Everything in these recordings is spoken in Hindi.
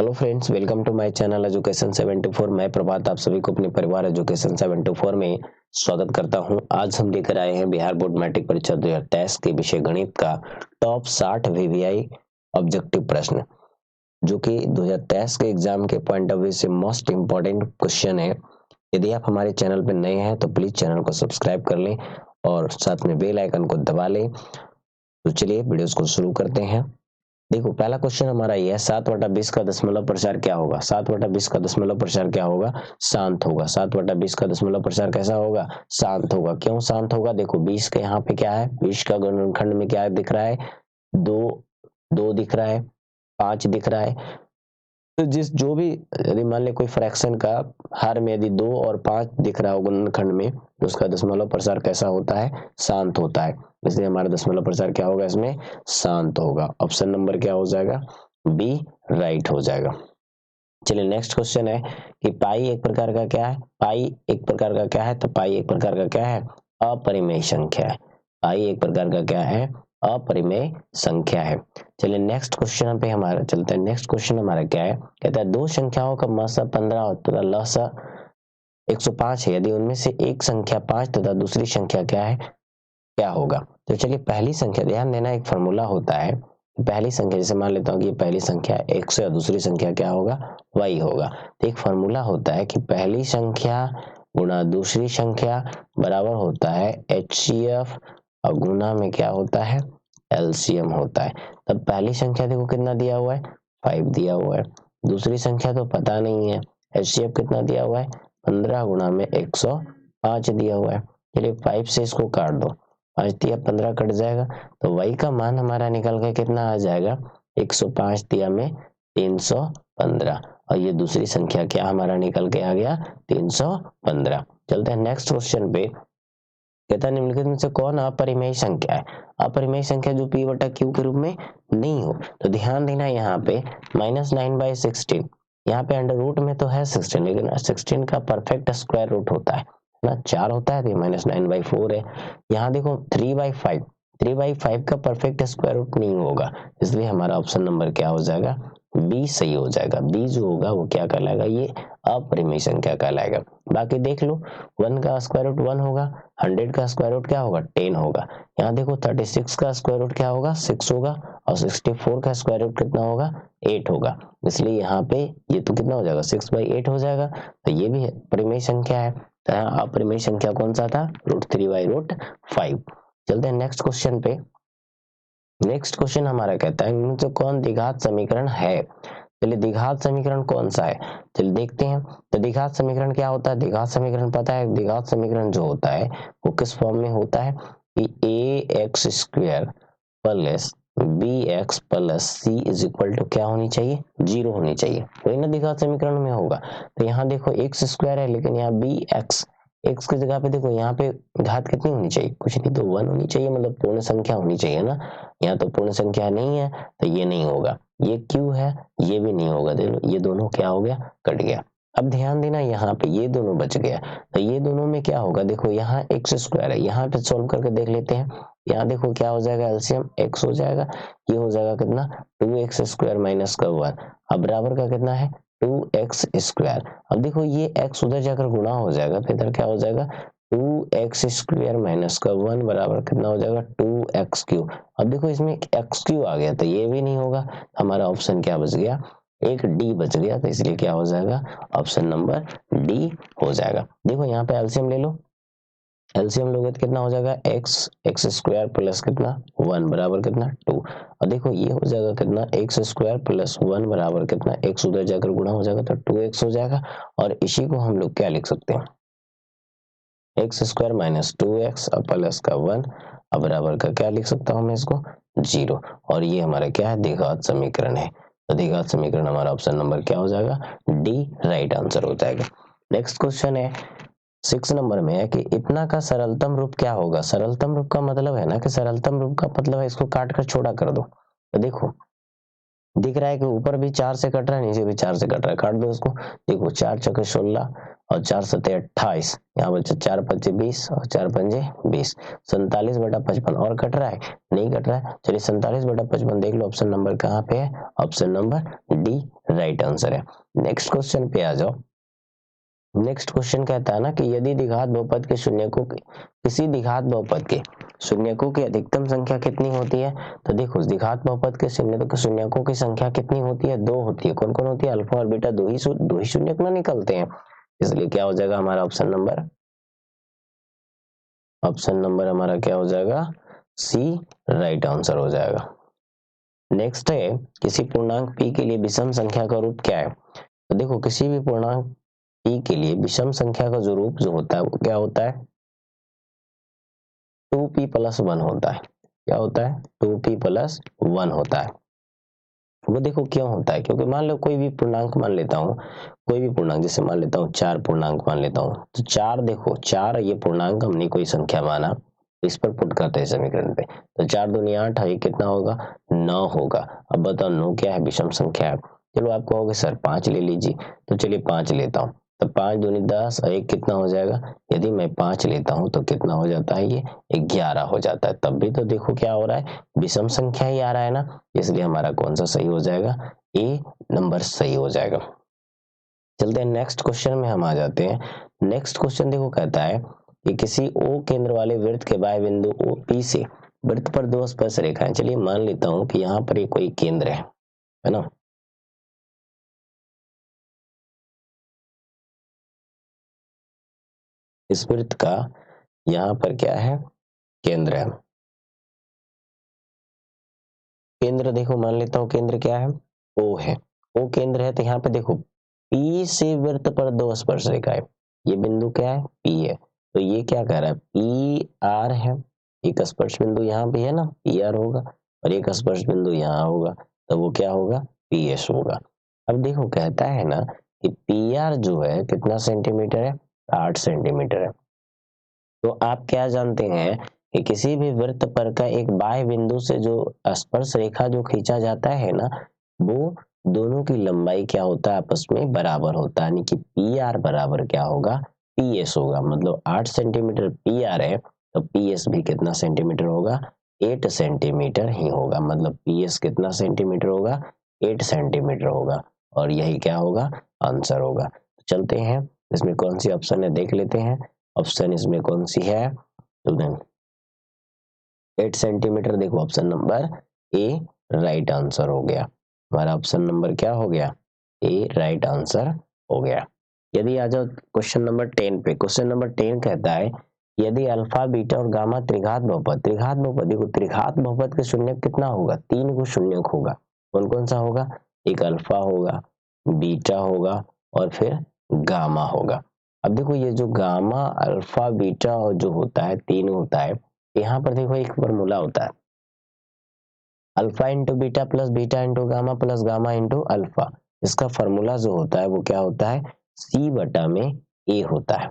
Hello friends, welcome to my channel education 74। मैं प्रभात आप सभी को अपने परिवार एजुकेशन 74 में स्वागत करता हूं। आज हम लेकर आए हैं बिहार बोर्ड मैट्रिक परीक्षा 2023 के विषय गणित का टॉप 60 वीवीआई ऑब्जेक्टिव प्रश्न, जो कि 2023 के एग्जाम के पॉइंट ऑफ व्यू से मोस्ट इम्पोर्टेंट क्वेश्चन है। यदि आप हमारे चैनल पर नए हैं तो प्लीज चैनल को सब्सक्राइब कर लें और साथ में बेल आइकन को दबा लें। तो चलिए वीडियोस को शुरू करते हैं। देखो, पहला क्वेश्चन हमारा ये है, 7/20 का दशमलव प्रसार क्या होगा? 7/20 का दशमलव प्रसार क्या होगा? शांत होगा। 7/20 का दशमलव प्रसार कैसा होगा? शांत होगा। क्यों शांत होगा? देखो 20 के यहाँ पे क्या है, 20 का गुणनखंड में क्या दिख रहा है? 2 दिख रहा है, 5 दिख रहा है। तो जो भी यदि मान ले कोई फ्रैक्शन का हर में यदि 2 और 5 दिख रहा हो गुणनखंड में, तो उसका दशमलव प्रसार कैसा होता है? शांत होता है। इसलिए हमारा दशमलव प्रसार क्या होगा? इसमें शांत होगा। ऑप्शन नंबर क्या हो जाएगा? बी राइट हो जाएगा। चलिए नेक्स्ट क्वेश्चन है कि पाई एक प्रकार का क्या है? पाई एक प्रकार का क्या है? तो पाई एक प्रकार का क्या है? अपरिमेय संख्या है। पाई एक प्रकार का क्या है? अपरिमेय संख्या है। चलिए नेक्स्ट क्वेश्चन पे हमारा चलते हैं। नेक्स्ट क्वेश्चन हमारा क्या है? कहता है दो संख्याओं का मसा 15 और तथा लसा 105 है। यदि उनमें से एक संख्या 5 तथा दूसरी संख्या क्या है, क्या होगा? तो चलिए पहली संख्या, ध्यान देना, एक फॉर्मूला होता है। पहली संख्या, जैसे मान लेता हूँ कि पहली संख्या x है और दूसरी संख्या क्या होगा? y होगा। तो एक फॉर्मूला होता है कि पहली संख्या गुणा दूसरी संख्या बराबर होता है HCF और गुणा में क्या होता है? LCM होता है। तब पहली संख्या देखो कितना दिया हुआ है? 5 दिया हुआ है। दूसरी संख्या तो पता नहीं है, HCF कितना दिया हुआ है? 15 गुणा में 105 दिया हुआ है। चलिए 5 से इसको काट दो, 5 दिया 15 कट जाएगा, तो y का मान हमारा निकल के कितना आ जाएगा? 105 दिया में 315, और ये दूसरी संख्या क्या हमारा निकल के आ गया? 315। चलते हैं नेक्स्ट क्वेश्चन पे। कहता है निम्नलिखित में से कौन अपरिमेय संख्या है? अपरिमेय संख्या जो p/q के रूप में नहीं हो। तो ध्यान देना यहाँ पे -9/16, यहाँ पे अंडर रूट में तो है 16, लेकिन 16 का परफेक्ट स्क्वायर रूट होता है ना, 4 होता है, तो -9/4 है। यहाँ देखो 3/5, 3/5 का परफेक्ट स्क्वायर रूट नहीं होगा, इसलिए हमारा ऑप्शन नंबर क्या हो जाएगा? बी सही हो जाएगा। बी जो होगा वो क्या कहलाएगा? ये अपरिमेय संख्या कहलाएगा। बाकी देख लो, 1 का स्क्वायर रूट 1 होगा, 100 का स्क्वायर रूट क्या होगा? 10 होगा। यहाँ देखो 36 का स्क्वायर रूट क्या होगा? 6 होगा, और 64 का स्क्वायर रूट कितना होगा? 8 होगा। इसलिए यहाँ पे ये तो कितना हो जाएगा? 6/8 हो जाएगा। तो ये भी परिमेय संख्या है। तो यहाँ अपरिमेय संख्या कौन सा था? √3/5। चलते हैं नेक्स्ट क्वेश्चन पे। नेक्स्ट क्वेश्चन हमारा कहता है इनमें से कौन द्विघात समीकरण है? चलिए द्विघात समीकरण कौन सा है, चलिए देखते हैं। तो द्विघात समीकरण क्या होता है? द्विघात समीकरण पता है? द्विघात समीकरण जो होता है वो किस फॉर्म में होता है कि ax² plus bx plus c is equal to क्या होनी चाहिए? 0 होनी चाहिए। वही ना द्विघात समीकरण में होगा। तो यहाँ देखो x² है, लेकिन यहाँ bx, x की जगह पे देखो यहाँ पे घात कितनी होनी चाहिए? कुछ नहीं, तो 1 होनी चाहिए, मतलब पूर्ण संख्या होनी चाहिए ना। यहाँ तो पूर्ण संख्या नहीं है, तो ये नहीं होगा। ये क्यों है? ये भी नहीं होगा। देखो ये दोनों क्या हो गया? कट गया। अब ध्यान देना, यहाँ पे ये दोनों बच गया, तो ये दोनों में क्या होगा? देखो यहाँ x² है, यहाँ पे सोल्व करके देख लेते हैं। यहाँ देखो क्या हो जाएगा? एलसीएम x हो जाएगा, ये हो जाएगा कितना? 2x² माइनस का 1, अब बराबर का कितना है? 2x²। अब देखो ये x उधर जाकर गुणा हो जाएगा, तो इधर क्या हो जाएगा? 2x² माइनस का 1 बराबर कितना हो जाएगा? 2x³। अब देखो इसमें x³ आ गया, तो ये भी नहीं होगा। हमारा ऑप्शन क्या बच गया? एक डी बच गया। तो इसलिए क्या हो जाएगा? ऑप्शन नंबर डी हो जाएगा। देखो यहाँ पे एलसीएम ले लो, एलसीएम लोगे तो कितना हो जाएगा? x² प्लस कितना? 1 बराबर कितना? 2। और देखो ये हो जाएगा कितना? x² प्लस 1 बराबर कितना? x उधर जाकर गुणा हो जाएगा, तो 2x हो जाएगा। और इसी को हम लोग क्या लिख सकते हैं? x² माइनस 2x और प्लस का 1 और बराबर का क्या लिख सकता हूँ मैं इसको? 0। और ये हमारा क्या है? द्विघात समीकरण है। तो द्विघात समीकरण हमारा ऑप्शन नंबर क्या हो जाएगा? डी राइट आंसर हो जाएगा। नेक्स्ट क्वेश्चन है 6 नंबर में है कि इतना का सरलतम रूप क्या होगा? सरलतम रूप का मतलब है ना कि सरलतम रूप का मतलब है इसको काट कर छोटा कर दो। तो देखो दिख रहा है कि ऊपर भी 4 से कट रहा है, नीचे भी 4 से कट रहा है, काट दो इसको। देखो 4 × 16 और 4×7 = 28, यहाँ बचा 4×5 = 20 और 4×5 = 20। 47/55 और कट रहा है? नहीं कट रहा है। चलिए 47/55 देख लो, ऑप्शन नंबर कहाँ पे है? Option number D right answer है। नेक्स्ट क्वेश्चन पे आ जाओ। नेक्स्ट क्वेश्चन कहता है ना कि यदि द्विघात बहुपद के शून्यकों की किसी द्विघात बहुपद के शून्यकों की अधिकतम संख्या कितनी होती है? तो देखो द्विघात बहुपद के शून्यकों की संख्या कितनी होती है? 2 होती है। कौन कौन होती है? अल्फा और बीटा, दो ही शून्यक ना निकलते हैं, इसलिए क्या हो जाएगा हमारा ऑप्शन नंबर हमारा क्या हो जाएगा? सी राइट आंसर हो जाएगा। नेक्स्ट है किसी पूर्णांक p के लिए विषम संख्या का रूप क्या है? तो देखो किसी भी पूर्णांक p के लिए विषम संख्या का जो रूप जो होता है वो क्या होता है? 2p + 1 होता है। क्या होता है? 2p + 1 होता है। वो देखो क्यों होता है? क्योंकि मान लो कोई भी पूर्णांक मान लेता हूँ, कोई भी पूर्णांक, जैसे मान लेता हूँ 4 पूर्णांक मान लेता हूँ, तो 4 देखो 4 ये पूर्णांक हमने कोई संख्या माना, इस पर पुट करते हैं समीकरण पे, तो 4 दूनी 8 है, कितना होगा? 9 होगा। अब बताओ 9 क्या है? विषम संख्या है। चलो आप कहोगे सर 5 ले लीजिए, तो चलिए 5 लेता हूँ, तो 5 दूनी 10 और 1 कितना हो जाएगा? यदि मैं 5 लेता हूँ तो कितना हो जाता है? ये 11 हो जाता है। तब भी तो देखो क्या हो रहा है? विषम संख्या ही आ रहा है ना, इसलिए हमारा कौन सा सही हो जाएगा? ए नंबर सही हो जाएगा। चलते हैं नेक्स्ट क्वेश्चन में हम आ जाते हैं। नेक्स्ट क्वेश्चन देखो कहता है कि किसी ओ केंद्र वाले वृत्त के बाह्य बिंदु ओ पी से वृत्त पर दो स्पर्श रेखाएं। चलिए मान लेता हूं कि यहाँ पर ये कोई केंद्र है ना, इस वृत्त का यहाँ पर क्या है? केंद्र है। केंद्र देखो मान लेता हूँ केंद्र क्या है? ओ है। ओ केंद्र है, तो यहाँ पे देखो पी से वृत्त पर दो स्पर्श रेखाएं, ये बिंदु क्या है? पी है। तो ये क्या कह रहा है? पी आर है। एक स्पर्श बिंदु यहाँ भी है ना, पी आर होगा, और एक स्पर्श बिंदु यहाँ होगा, तो वो क्या होगा? पी एस होगा। अब देखो कहता है ना कि पी आर जो है कितना सेंटीमीटर है? 8 सेंटीमीटर है। तो आप क्या जानते हैं कि किसी भी वृत्त पर का एक बाह्य बिंदु से जो स्पर्श रेखा जो खींचा जाता है ना, वो दोनों की लंबाई क्या होता है? आपस में बराबर होता है, यानी कि पी आर बराबर क्या होगा? पी एस होगा। मतलब 8 सेंटीमीटर पी आर है, तो पी एस भी कितना सेंटीमीटर होगा? 8 सेंटीमीटर ही होगा। मतलब पी एस कितना सेंटीमीटर होगा? 8 सेंटीमीटर होगा। और यही क्या होगा? आंसर होगा। तो चलते हैं इसमें कौन सी ऑप्शन है देख लेते हैं। ऑप्शन इसमें कौन सी है? तो 8 सेंटीमीटर, देखो option number A right answer हो गया। हमारा ऑप्शन नंबर क्या हो गया? ए राइट आंसर हो गया। यदि आ जाओ क्वेश्चन नंबर 10 पे। क्वेश्चन नंबर 10 कहता है यदि अल्फा बीटा और गामा त्रिघात बहुपद देखो त्रिघात बहुपद के शून्यक कितना होगा? 3 को शून्यक होगा। कौन कौन सा होगा? एक अल्फा होगा, बीटा होगा और फिर गामा होगा। अब देखो ये जो गामा अल्फा बीटा और जो होता है 3 होता है, यहाँ पर देखो एक फॉर्मूला होता है, alpha into beta into gamma into alpha. इसका फॉर्मूला जो होता है वो क्या होता है? सी बटा में ए होता है।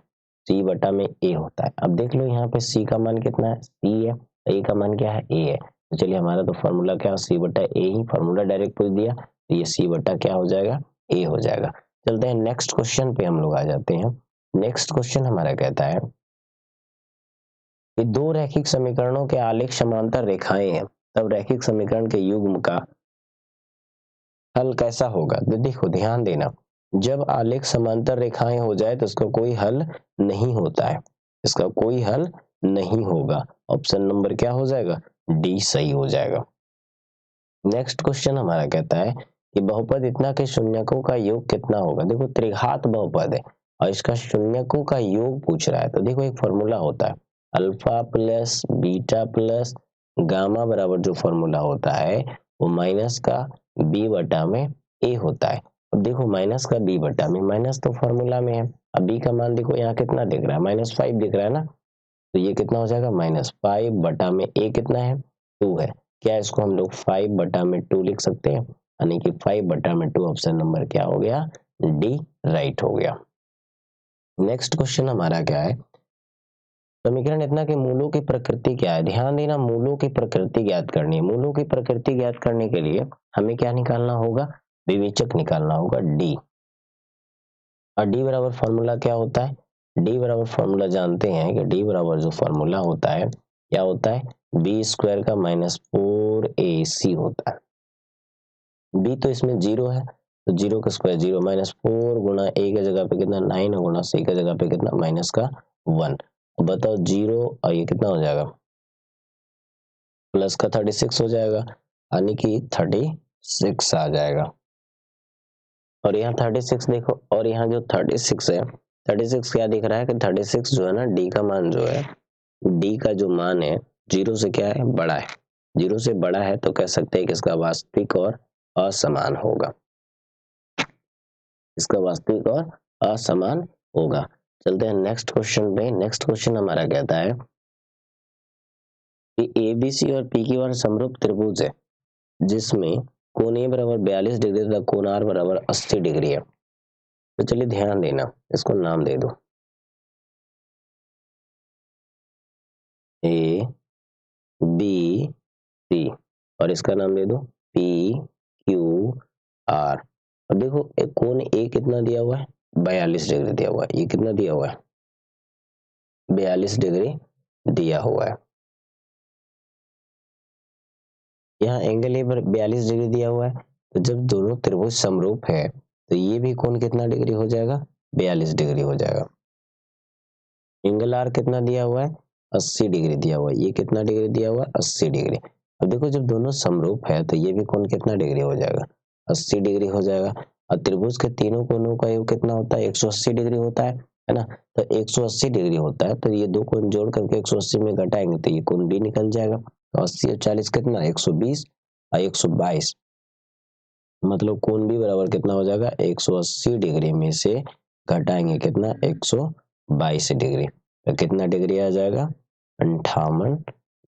सी बटा में ए होता है। अब देख लो यहाँ पे सी का मान कितना है? सी है। ए का मान क्या है? ए है। तो चलिए हमारा तो फॉर्मूला क्या है? सी बटा ए ही, फॉर्मूला डायरेक्ट पूछ दिया, तो ये सी बटा क्या हो जाएगा? ए हो जाएगा। चलते हैं नेक्स्ट क्वेश्चन पे हम लोग आ जाते हैं। नेक्स्ट क्वेश्चन हमारा कहता है कि दो रैखिक समीकरणों के आलेख समांतर रेखाएं हैं, तब रैखिक समीकरण के युग्म का हल कैसा होगा? तो देखो ध्यान देना, जब आलेख समांतर रेखाएं हो जाए तो इसका कोई हल नहीं होता है, इसका कोई हल नहीं होगा। ऑप्शन नंबर क्या हो जाएगा? डी सही हो जाएगा। नेक्स्ट क्वेश्चन हमारा कहता है कि बहुपद इतना के शून्यकों का योग कितना होगा? देखो त्रिघात बहुपद है और इसका शून्यकों का योग पूछ रहा है, तो देखो एक फॉर्मूला होता है, alpha plus beta plus gamma बराबर जो फॉर्मूला होता है वो माइनस का बी बटा में ए होता है। अब देखो माइनस का बी बटा में, माइनस तो फॉर्मूला में है, अब बी का मान देखो यहाँ कितना दिख रहा है? -5 दिख रहा है ना, तो ये कितना हो जाएगा? -5 बटा में ए कितना है? 2 है। क्या इसको हम लोग 5 बटा में 2 लिख सकते हैं? यानी कि 5 बटा में 2 ऑप्शन नंबर क्या हो गया? डी राइट हो गया। नेक्स्ट क्वेश्चन हमारा क्या है? समीकरण इतना के मूलों की प्रकृति क्या है? ध्यान देना, मूलों की प्रकृति ज्ञात करनी है। मूलों की प्रकृति ज्ञात करने के लिए हमें क्या निकालना होगा? विवेचक निकालना होगा डी। और डी बराबर फॉर्मूला क्या होता है? डी बराबर फॉर्मूला जानते हैं कि डी बराबर जो फॉर्मूला होता है क्या होता है? बी स्क्वायर का -4ac होता है। बी तो इसमें जीरो है तो जीरो का स्क्वायर जीरो, -4 गुणा ए की जगह पे कितना 9 गुणा सी की जगह पे कितना -1। बताओ जीरो और ये कितना हो जाएगा? प्लस का 36 हो जाएगा, यानी कि 36 आ जाएगा। और यहाँ 36 देखो, और यहाँ जो 36 है, 36 क्या दिख रहा है कि 36 जो है ना, डी का मान जो है, डी का जो मान है जीरो से क्या है? बड़ा है। जीरो से बड़ा है तो कह सकते हैं कि इसका वास्तविक और असमान होगा, इसका वास्तविक और असमान होगा। चलते हैं नेक्स्ट क्वेश्चन पे। नेक्स्ट क्वेश्चन हमारा कहता है कि एबीसी और पी क्यू आर समरूप त्रिभुज है जिसमें कोण ए बराबर 42 डिग्री तथा कोण आर बराबर 80 डिग्री है। तो चलिए ध्यान देना, इसको नाम दे दो ए बी सी और इसका नाम दे दो पी क्यू आर। अब देखो एक कोण ए कितना दिया हुआ है? 42 डिग्री दिया हुआ है। ये कितना दिया हुआ है? 42 डिग्री दिया हुआ है। यहाँ एंगल ए पर 42 डिग्री दिया हुआ है, तो जब दोनों त्रिभुज समरूप है तो ये भी कोण कितना डिग्री हो जाएगा? 42 डिग्री हो जाएगा। एंगल आर कितना दिया हुआ है? 80 डिग्री दिया हुआ है। ये कितना डिग्री दिया हुआ है? 80 डिग्री। अब देखो जब दोनों समरूप है तो ये भी कोण कितना डिग्री हो जाएगा? 80 डिग्री हो जाएगा। और त्रिभुज के तीनों कोणों का योग कितना होता है? 180 डिग्री होता है ना? तो 180 डिग्री होता है तो ये दो कोण जोड़ करके 180 में घटाएंगे तो ये कोण भी निकल जाएगा। तो 80 और 40 कितना? 120 और 122, मतलब कोण भी बराबर कितना हो जाएगा? 180 डिग्री में से घटाएंगे कितना? 122 डिग्री, तो कितना डिग्री आ जाएगा? 58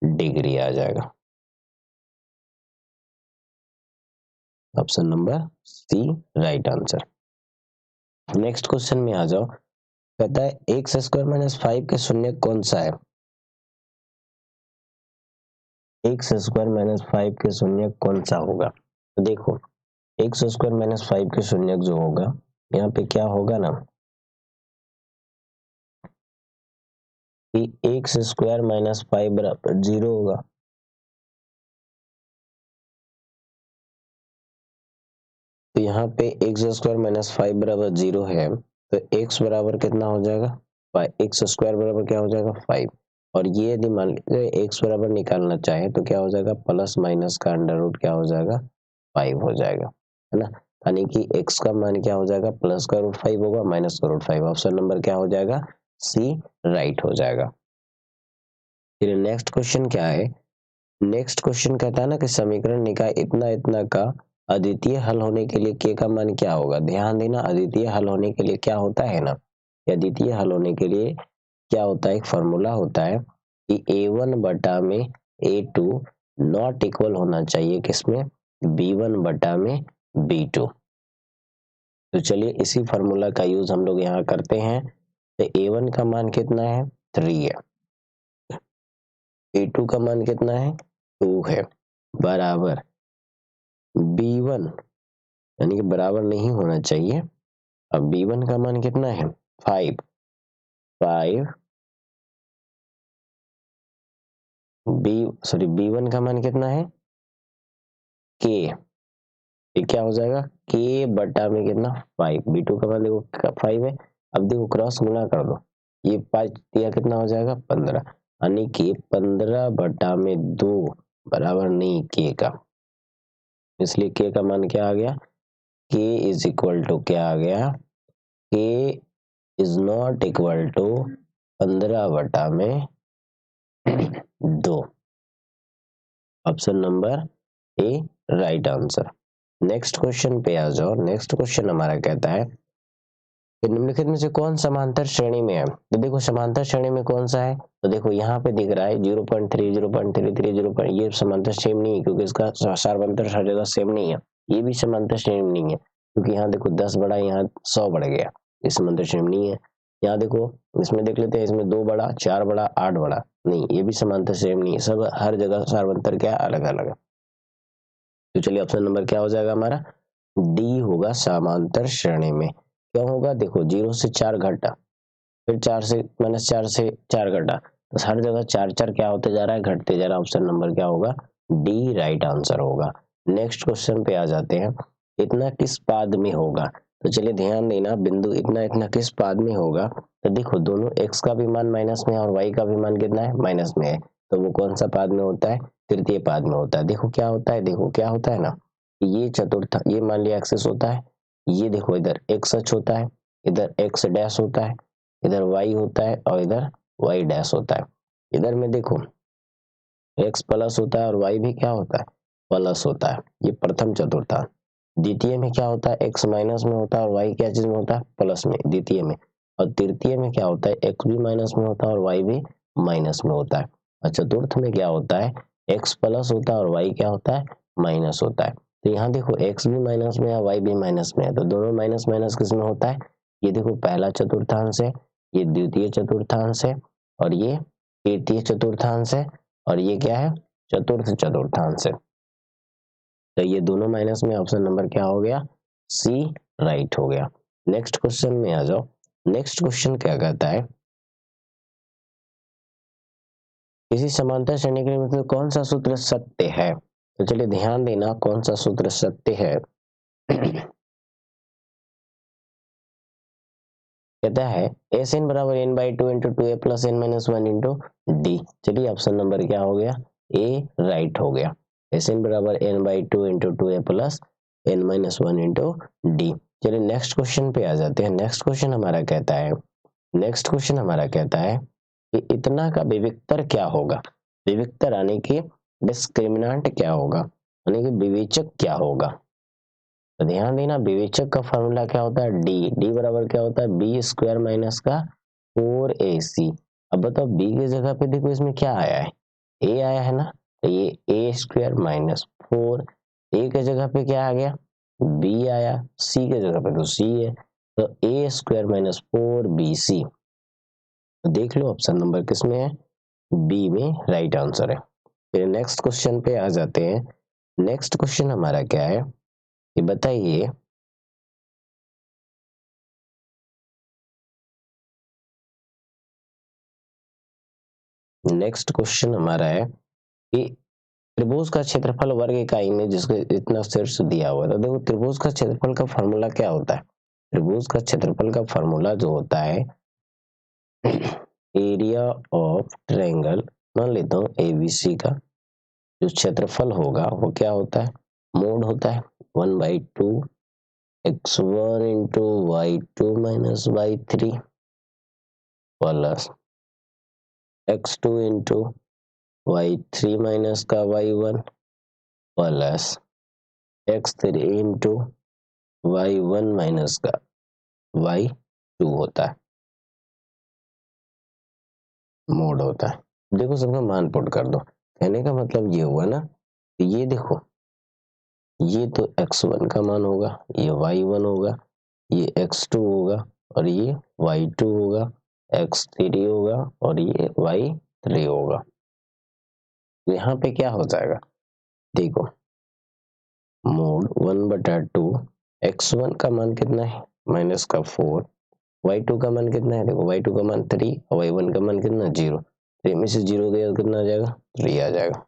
डिग्री आ जाएगा। Option number C right answer. Next question में आ जाओ। कहता है एक्स स्क्वायर माइनस 5 के शून्य कौन सा है? एक्स स्क्वायर माइनस 5 के शून्य कौन सा होगा? तो देखो एक्स स्क्वायर माइनस 5 के शून्य जो होगा, यहाँ पे क्या होगा ना कि एक्स स्क्वायर माइनस 5 बराबर 0 होगा। तो यहाँ पे एक्स स्क्वायर माइनस 5 बराबर 0 है, तो एक्स बराबर कितना हो जाएगा? एक्स स्क्वायर बराबर क्या हो जाएगा? 5। और ये यदि मान लीजिए एक्स बराबर निकालना चाहे तो क्या हो जाएगा? प्लस माइनस का अंडर रूट क्या हो जाएगा? 5 हो जाएगा, है ना? यानी कि एक्स का मान क्या हो जाएगा? प्लस का रूट 5 होगा, माइनस का रूट 5। ऑप्शन नंबर क्या हो जाएगा? सी राइट हो जाएगा। फिर नेक्स्ट क्वेश्चन क्या है? नेक्स्ट क्वेश्चन कहता है ना कि समीकरण निकाय इतना इतना का अद्वितीय हल होने के लिए के का मान क्या होगा? ध्यान देना, अद्वितीय हल होने के लिए क्या होता है ना, अद्वितीय हल होने के लिए क्या होता है? एक फॉर्मूला होता है कि a1 बटा में a2 नॉट इक्वल होना चाहिए किसमें? b1 बटा में b2। तो चलिए इसी फॉर्मूला का यूज हम लोग यहाँ करते हैं। तो a1 का मान कितना है? 3 है। a2 का मान कितना है? 2 है, बराबर b1, यानी कि बराबर नहीं होना चाहिए। अब b1 का मान कितना है? 5 b1 का मान कितना है? k। ये क्या हो जाएगा? k बटा में कितना? 5। b2 का मान देखो 5 है। अब देखो क्रॉस गुना कर दो, ये 5 दिया कितना हो जाएगा? 15, यानी कि 15 बटा में 2 बराबर नहीं k का, इसलिए k का मान क्या आ गया? k इज इक्वल टू क्या आ गया? k is not equal to 15 बटा में 2। Option number A right answer. Next question पे आ जाओ। नेक्स्ट क्वेश्चन हमारा कहता है कि निम्नलिखित में से कौन समांतर श्रेणी में है? तो देखो समांतर श्रेणी में कौन सा है? तो देखो यहाँ पे दिख रहा है 0.3 0.33 0. ये समांतर सेम नहीं है क्योंकि इसका सार्वंतर हर जगह सेम नहीं है। ये भी समांतर श्रेणी में नहीं है क्योंकि यहाँ देखो 10 बढ़ा, यहाँ 100 बढ़ गया, ये समांतर श्रेणी नहीं है। यहाँ देखो इसमें देख लेते हैं, इसमें 2 बढ़ा, 4 बढ़ा, 8 बढ़ा, नहीं ये भी समांतर सेम नहीं है। सब हर जगह सार्वंतर क्या अलग अलग है। तो चलिए ऑप्शन नंबर क्या हो जाएगा हमारा? डी होगा समांतर श्रेणी में। क्या होगा, देखो 0 से 4 घटा, फिर 4 से -4 से 4 घटा, तो हर जगह 4 4 क्या होते जा रहा है, घटते जा रहा है। ऑप्शन नंबर क्या होगा, डी राइट आंसर होगा। नेक्स्ट क्वेश्चन पे आ जाते हैं, इतना किस पाद में होगा। तो चलिए ध्यान देना, बिंदु इतना इतना किस पाद में होगा। तो देखो दोनों x का भी मान माइनस में है और y का भी मान कितना है, माइनस में है, तो वो कौन सा पाद में होता है, तृतीय पाद में होता है। देखो क्या होता है, देखो क्या होता है ना, ये चतुर्थ, ये मान लिया एक्सिस होता है, ये देखो इधर x अक्ष होता है, इधर x डैश होता है, इधर y होता है और इधर y डैश होता है। इधर में देखो x प्लस होता है और y भी क्या होता है, प्लस होता है। ये प्रथम चतुर्थांश। द्वितीय में क्या होता है, x माइनस में होता है और y क्या चीज में होता है, प्लस में, द्वितीय में। और तृतीय में क्या होता है, x भी माइनस में होता है और y भी माइनस में होता है। और चतुर्थ में क्या होता है, x प्लस होता है और y क्या होता है, माइनस होता है। तो यहाँ देखो x भी माइनस में है, y भी माइनस में है, तो दोनों माइनस माइनस किस में होता है, ये देखो पहला चतुर्थांश है, ये द्वितीय चतुर्थांश है और ये तृतीय चतुर्थांश है और ये क्या है, चतुर्थ चतुर्थांश है। तो ये दोनों माइनस में, ऑप्शन नंबर क्या हो गया, सी राइट हो गया। नेक्स्ट क्वेश्चन में आ जाओ। नेक्स्ट क्वेश्चन क्या कहता है, किसी समांतर श्रेणी के लिए मतलब कौन सा सूत्र सत्य है। तो चलिए ध्यान देना, कौन सा सूत्र सत्य है। कहता है एस एन बराबर N by two into two A plus N minus one into D. चलिए ऑप्शन नंबर क्या हो गया, ए राइट हो गया। एस एन बराबर N by two into two A plus N minus one into D. चलिए नेक्स्ट क्वेश्चन पे आ जाते हैं। नेक्स्ट क्वेश्चन हमारा कहता है, नेक्स्ट क्वेश्चन हमारा कहता है कि इतना का विविक्तर क्या होगा। विविक्तर यानी कि डिस्क्रिमिनेंट क्या होगा, यानी कि विवेचक क्या होगा। तो ध्यान देना, विवेचक का फॉर्मूला क्या होता है, डी। डी बराबर क्या होता है, बी स्क्वायर माइनस का 4ac। अब बताओ बी की जगह पे देखो इसमें क्या आया है, ए आया है ना, तो ये ए स्क्वायर माइनस 4, ए के जगह पे क्या आ गया, बी आया, सी के जगह पे तो सी है, तो ए स्क्वायर माइनस 4bc। तो देख लो ऑप्शन नंबर किसमें है, बी में राइट आंसर है। फिर नेक्स्ट क्वेश्चन पे आ जाते हैं। नेक्स्ट क्वेश्चन हमारा क्या है, ये बताइए, नेक्स्ट क्वेश्चन हमारा है कि त्रिभुज का क्षेत्रफल वर्ग इकाई में जिसके इतना शीर्ष दिया हुआ है। तो देखो त्रिभुज का क्षेत्रफल का फॉर्मूला क्या होता है, त्रिभुज का क्षेत्रफल का फॉर्मूला जो होता है, एरिया ऑफ ट्रायंगल, मान लेता हूँ एबीसी का जो क्षेत्रफल होगा वो क्या होता है, मोड होता है 1/2 x1 into y2 minus y3 plus x2 into y3 minus का y1 plus x3 into y1 minus का y2 होता है, मोड होता है। देखो सबका मान पुट कर दो, कहने का मतलब ये हुआ ना, ये देखो ये तो x1 का मान होगा, ये y1 होगा, ये x2 होगा और ये y2 होगा, x3 होगा और ये y3 होगा। यहाँ पे क्या हो जाएगा, देखो मोड 1/2 x1 का मान कितना है, माइनस का 4, y2 का मान कितना है, देखो y2 का मान 3 और y1 का मान कितना 0, 3 में से 0 गया कितना आ जाएगा, 3 आ जाएगा।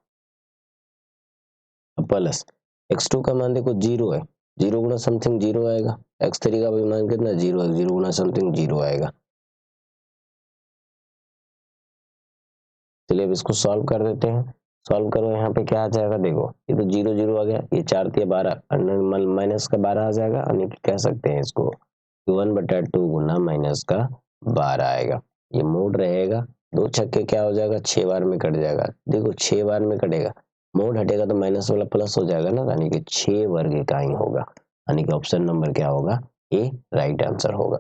प्लस x2 का मान देखो 0 है, 0 गुना समथिंग 0 आएगा, x3 का भी मान कितना 0 है, 0 गुना समथिंग 0 आएगा। चलिए अब इसको सॉल्व कर देते हैं। सॉल्व करो, यहाँ पे क्या आ जाएगा, देखो ये तो 0 0 आ गया, ये 4 3 12 माइनस का 12 आ जाएगा, यानी कि कह सकते हैं इसको 1/2 गुना माइनस का 12 आएगा। ये मोड रहेगा, 2 छक्के क्या हो जाएगा, 6 बार में कट जाएगा। देखो 6 बार में कटेगा, मोड हटेगा तो माइनस वाला प्लस हो जाएगा ना, यानी कि 6 वर्ग इकाई होगा, यानी कि ऑप्शन नंबर क्या होगा, ए राइट आंसर होगा।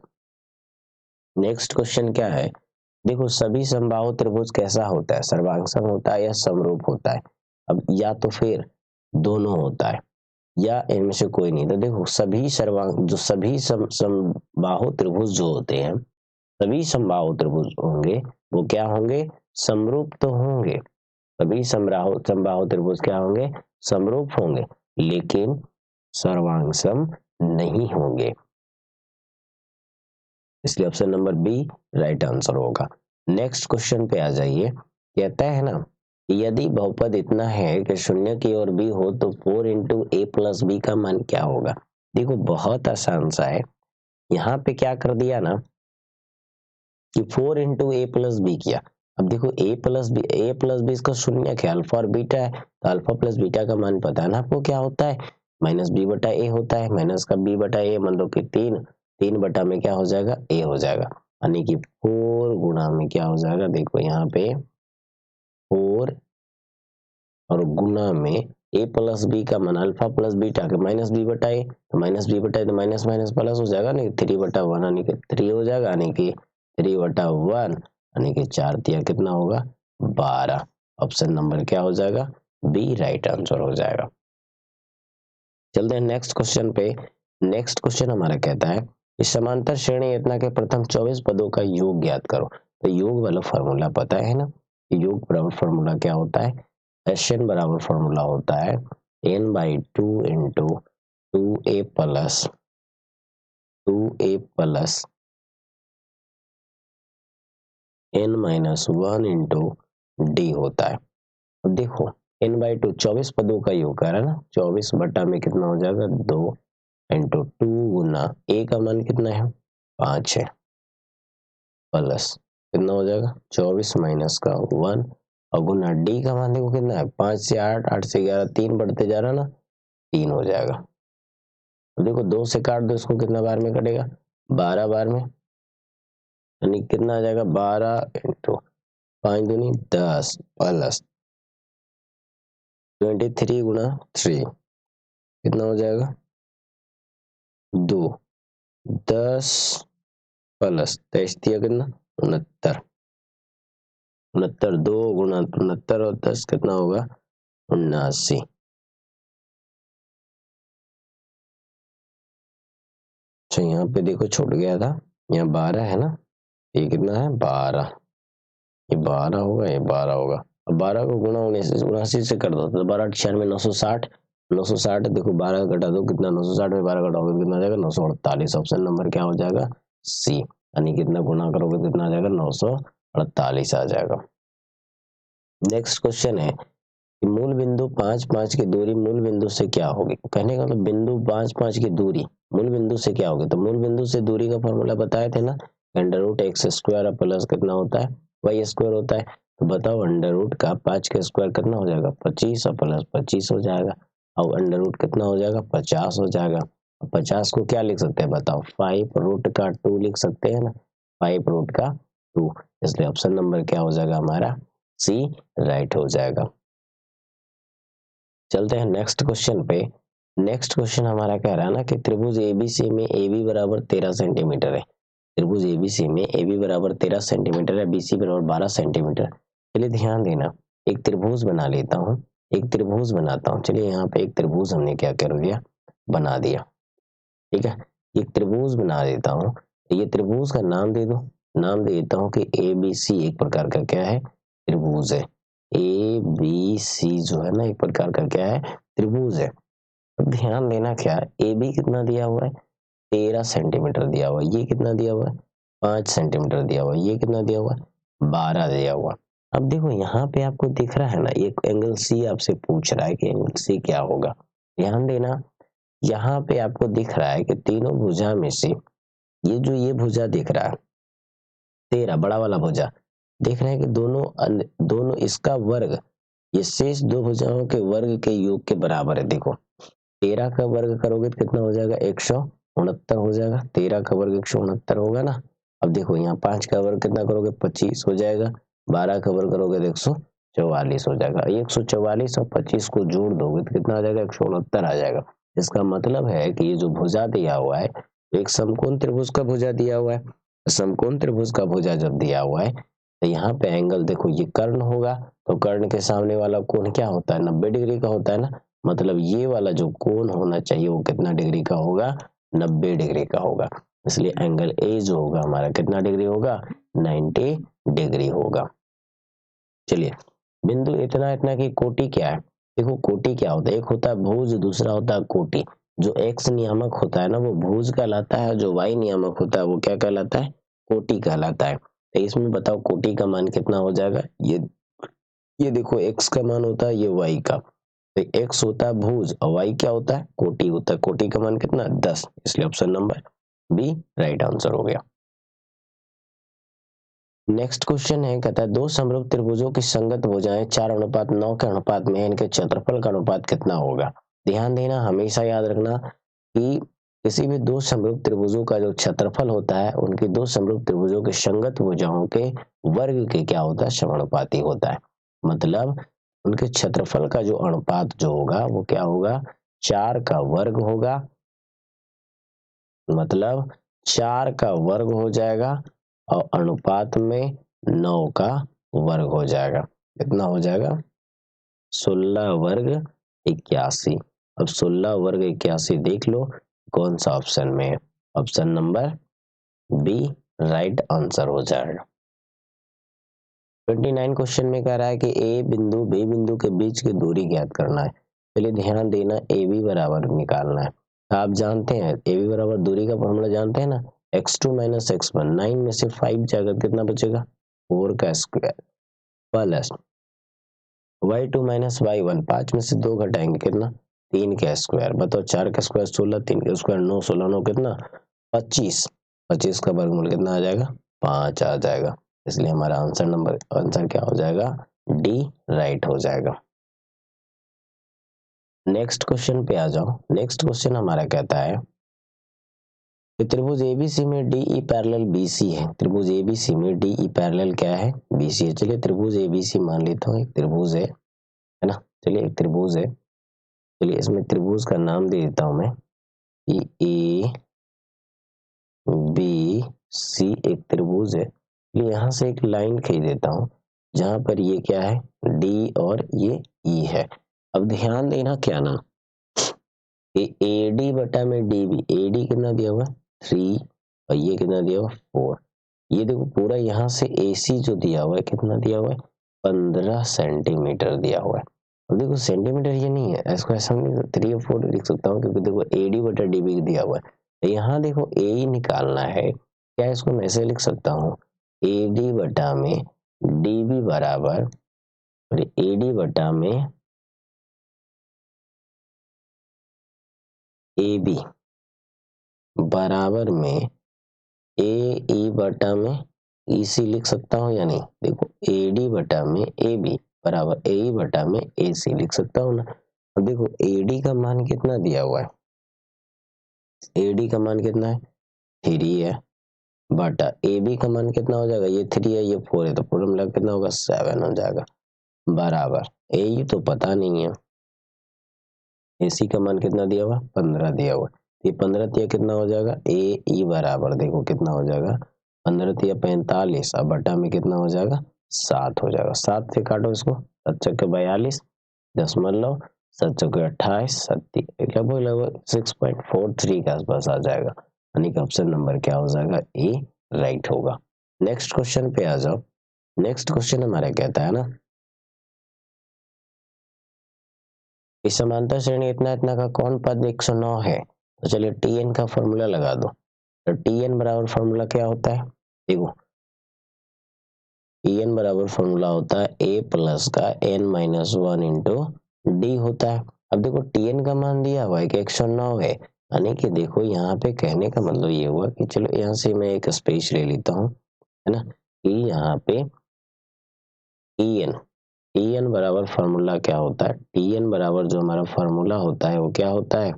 नेक्स्ट क्वेश्चन क्या है, देखो सभी समबाहु त्रिभुज कैसा होता है, सर्वांगसम होता है या समरूप होता है। अब या तो फिर दोनों होता है या इनमें से कोई नहीं। तो देखो सभी सर्वांग जो सभी समबाहु त्रिभुज जो होते हैं, सभी समबाहु त्रिभुज होंगे वो क्या होंगे, समरूप तो होंगे। सभी समबाहु त्रिभुज क्या होंगे, समरूप होंगे, लेकिन सर्वांगसम नहीं होंगे। इसलिए option number B right answer होगा। नेक्स्ट क्वेश्चन पे आ जाइए। कहता है ना, यदि बहुपद इतना है कि शून्य की ओर बी हो तो 4 इंटू ए प्लस बी का मान क्या होगा। देखो बहुत आसान सा है, यहाँ पे क्या कर दिया ना कि 4 इंटू ए प्लस बी किया। अब देखो ए प्लस बी इसका शून्य है, अल्फा और बीटा है, तो अल्फा प्लस बीटा का मान पता है ना आपको क्या होता है, माइनस बी बटा ए होता है। माइनस का बी बटा ए मतलब कि 3 बटा में क्या हो जाएगा, ए हो जाएगा, यानी कि 4 गुणा में क्या हो जाएगा, देखो यहाँ पे 4 और गुना में ए प्लस बी का मान अल्फा प्लस बीटा के माइनस बी बटा ए, तो माइनस बी बटा ए तो माइनस माइनस प्लस हो जाएगा, नहीं 3/1 यानी कि 3 हो जाएगा, यानी कि 3/1 यानी कि 4 तिया कितना होगा 12। ऑप्शन नंबर क्या हो जाएगा, बी राइट आंसर हो जाएगा। चलते हैं नेक्स्ट क्वेश्चन पे। नेक्स्ट क्वेश्चन हमारा कहता है कि समांतर श्रेणी इतना के प्रथम 24 पदों का योग ज्ञात करो। तो योग वाला फॉर्मूला पता है ना, योग बराबर फॉर्मूला क्या होता है, एन बराबर फॉर्मूला होता है n/2 into 2a plus n-1 into D होता है। अब देखो n/2 24 पदों का योग कर रहा है ना, 24 बटा में कितना हो जाएगा 2 इंटू 2 गुना ए का मान कितना है 5 है, प्लस कितना हो जाएगा 24 माइनस का 1 और गुना डी का मान देखो कितना है 5 से 8, 8 से 11, 3 बढ़ते जा रहा ना, 3 हो जाएगा। तो देखो 2 से काट दो इसको, कितना बार में कटेगा 12 बार में, यानी कितना आ जाएगा 12 इंटू 5 दूनी 10 प्लस 23 गुना 3 कितना हो जाएगा 2, 10 प्लस 23 दिया कितना 69, 2 गुना 69 और 10 कितना होगा 79। अच्छा यहाँ पे देखो छूट गया था, यहाँ 12 है ना, ये कितना है 12, ये 12 होगा, ये 12 होगा। अब 12 को गुणा 79 से कर दो तो 12 96 960, 960 देखो 12 घटा दो कितना 960 में 12 घटाओगे कितना आ जाएगा 948। ऑप्शन नंबर क्या हो जाएगा सी, यानी कितना गुणा करोगे तो कितना आ जाएगा 948 आ जाएगा। नेक्स्ट क्वेश्चन है कि मूल बिंदु 5 5 की दूरी मूल बिंदु से क्या होगी। कहने का मतलब बिंदु 5 5 की दूरी मूल बिंदु से क्या होगी, तो मूल बिंदु से दूरी का फॉर्मूला बताए थे ना, under root X square plus कितना होता है वाई स्क्वायर होता है। तो बताओ अंडर रूट का 5 का स्क्वायर कितना हो जाएगा 25 और प्लस 25 हो जाएगा, और अंडर रूट कितना हो जाएगा 50 हो जाएगा। 50 को क्या लिख सकते हैं बताओ, 5 रूट का 2 लिख सकते हैं ना, 5 रूट का 2, इसलिए ऑप्शन नंबर क्या हो जाएगा हमारा सी राइट हो जाएगा। चलते हैं नेक्स्ट क्वेश्चन पे। नेक्स्ट क्वेश्चन हमारा कह रहा है ना कि त्रिभुज एबीसी में AB बराबर 13 सेंटीमीटर है। त्रिभुज एबीसी में AB बराबर 13 सेंटीमीटर है, BC बराबर 12 सेंटीमीटर। चलिए ध्यान देना, एक त्रिभुज बना लेता हूँ, एक त्रिभुज बनाता हूँ। चलिए यहाँ पे एक त्रिभुज हमने क्या कर दिया बना दिया, ठीक है, एक त्रिभुज बना देता हूँ। ये त्रिभुज का नाम दे दो, नाम दे देता हूँ कि ABC एक प्रकार का क्या है त्रिभुज है। ABC जो है ना एक प्रकार का क्या है त्रिभुज है। अब ध्यान देना क्या AB कितना दिया हुआ है 13 सेंटीमीटर दिया हुआ है, ये कितना दिया हुआ है 5 सेंटीमीटर दिया हुआ है, ये कितना दिया हुआ है 12 दिया हुआ। अब देखो यहाँ पे आपको दिख रहा है ना एक एंगल C आपसे पूछ रहा है कि एंगल C क्या होगा। ध्यान देना यहाँ पे आपको दिख रहा है कि तीनों भुजा में से ये भुजा दिख रहा है 13 बड़ा वाला भुजा, देख रहे हैं कि दोनों इसका वर्ग ये शेष दो भुजाओं के वर्ग के योग के बराबर है। देखो 13 का वर्ग करोगे तो कितना हो जाएगा 169 हो जाएगा, 13 का वर्ग 169 होगा ना। अब देखो यहाँ 5 का वर्ग कितना करोगे 25 हो जाएगा, 12 का वर्ग करोगे तो 144 हो जाएगा। 144 और 25 को जोड़ दोगे तो कितना आ जाएगा 169 आ जाएगा। इसका मतलब है कि ये जो भुजा दिया हुआ है एक समकोण त्रिभुज का भुजा दिया हुआ है। समकोण त्रिभुज का भुजा जब दिया हुआ है तो यहाँ पे एंगल देखो ये कर्ण होगा, तो कर्ण के सामने वाला कोण क्या होता है 90 डिग्री का होता है ना, मतलब ये वाला जो कोण होना चाहिए वो कितना डिग्री का होगा 90 डिग्री का होगा। इसलिए एंगल ए जो होगा हमारा कितना डिग्री होगा 90 डिग्री होगा। चलिए बिंदु इतना इतना की कोटि क्या है, देखो कोटि क्या होता है, एक होता है भुज दूसरा होता है कोटि। जो x नियामक होता है ना वो भुज कहलाता है, जो y नियामक होता है वो क्या कहलाता है, कोटि कहलाता है। तो इसमें बताओ कोटि का मान कितना हो जाएगा, ये देखो x का मान होता है, ये y का, तो x होता है भुज और y क्या होता है, कोटि होता है। कोटि का मान कितना, 10, इसलिए option number B right answer हो गया। नेक्स्ट क्वेश्चन है, कहता है दो समरूप त्रिभुजों की संगत भुजाएं 4:9 के अनुपात में है, इनके क्षेत्रफल का अनुपात कितना होगा। ध्यान देना, हमेशा याद रखना कि किसी भी दो समरूप त्रिभुजों का जो क्षेत्रफल होता है उनकी दो समरूप त्रिभुजों के संगत भुजाओं के वर्ग के क्या होता है, समानुपाती होता है। मतलब उनके क्षेत्रफल का जो अनुपात जो होगा वो क्या होगा, 4 का वर्ग होगा, मतलब 4 का वर्ग हो जाएगा और अनुपात में 9 का वर्ग हो जाएगा। कितना हो जाएगा, 16 वर्ग 81। अब 16 वर्ग 81 देख लो कौन सा ऑप्शन में है, option number B right answer हो जाएगा। 29 क्वेश्चन में कह रहा है कि ए बिंदु बी बिंदु के बीच की दूरी ज्ञात करना है। चलिए ध्यान देना, ए बी बराबर निकालना है। आप जानते हैं ए बी बराबर दूरी का फॉर्मूला जानते हैं ना, x2 माइनस x1, 9 में से 5 जाकर कितना बचेगा, 4 का square plus y2 minus y1, 5 में से 2 घटाएंगे कितना, 3 का स्क्वायर। बताओ 4 का स्क्वायर 16, 3 का स्क्वायर 9, 16 9 कितना 25, 25 का वर्गमूल कितना आ जाएगा, 5 आ जाएगा। इसलिए हमारा आंसर क्या हो जाएगा, डी राइट हो जाएगा। नेक्स्ट क्वेश्चन पे आ जाओ। नेक्स्ट क्वेश्चन हमारा कहता है कि त्रिभुज एबीसी में डीई पैरेलल बीसी है। त्रिभुज एबीसी में डीई पैरेलल क्या है, बीसी है। चलिए त्रिभुज एबीसी मान लेता हूँ, एक त्रिभुज है ना। चलिए एक त्रिभुज है, चलिए इसमें त्रिभुज का नाम दे देता हूँ मैं, ए बी सी एक त्रिभुज है। चलिए यहाँ से एक लाइन खींच देता हूँ जहां पर ये क्या है, डी और ये ई है। अब ध्यान देना क्या ना, ए डी बटा में डी बी, ए डी कितना दिया हुआ है 3 और ये कितना दिया हुआ 4। ये देखो पूरा यहाँ से ए सी जो दिया हुआ है कितना दिया हुआ है, 15 सेंटीमीटर दिया हुआ है। अब देखो सेंटीमीटर ये नहीं है, इसको ऐसा नहीं 3 और 4 लिख सकता हूँ क्योंकि देखो ए डी बटा डी बी दिया हुआ है। यहाँ देखो ए ही निकालना है, क्या इसको मैं ऐसे लिख सकता हूँ, ए डी बटा में डी बी बराबर, ए डी बटा में ए बी बराबर में ए ई बटा में ई सी लिख सकता हूँ या नहीं। देखो ए डी बटा में ए बी बराबर ए ई बटा में ए सी लिख सकता हूँ ना। अब देखो ए डी का मान कितना दिया हुआ है, ए डी का मान कितना है 3 है, बटा ए बी का मान कितना हो जाएगा, ये 3 है ये 4 है, तो पूरा मिला कितना होगा 7 हो जाएगा, बराबर ए ई तो पता नहीं है, ए सी का मान कितना दिया हुआ 15 दिया हुआ है। ये 15 तिया कितना हो जाएगा, ए ई बराबर देखो कितना हो जाएगा 15 तिया 45, अब बटा में कितना हो जाएगा 7 हो जाएगा। 7 से काटो इसको, 7 चौके 42, 7 चौके 28, 7 लगभग लगभग 6.43 के आसपास आ जाएगा, यानी कि ऑप्शन नंबर क्या हो जाएगा, ए राइट होगा। नेक्स्ट क्वेश्चन पे आ जाओ। नेक्स्ट क्वेश्चन हमारा कहता है ना, इस समांतर श्रेणी इतना इतना का कौन पद 109 है। तो चलिए टी एन का फॉर्मूला लगा दो। तो टी एन बराबर फॉर्मूला क्या होता है, देखो टी एन बराबर फॉर्मूला होता है ए प्लस का एन माइनस 1 इंटू डी होता है। अब देखो टी एन का मान दिया हुआ है कि 109 है, यानी कि देखो यहाँ पे कहने का मतलब ये हुआ कि चलो यहाँ से मैं एक स्पेस ले लेता हूँ, है ना, कि यहाँ पे टी एन बराबर फॉर्मूला क्या होता है, टी एन बराबर जो हमारा फॉर्मूला होता है वो क्या होता है,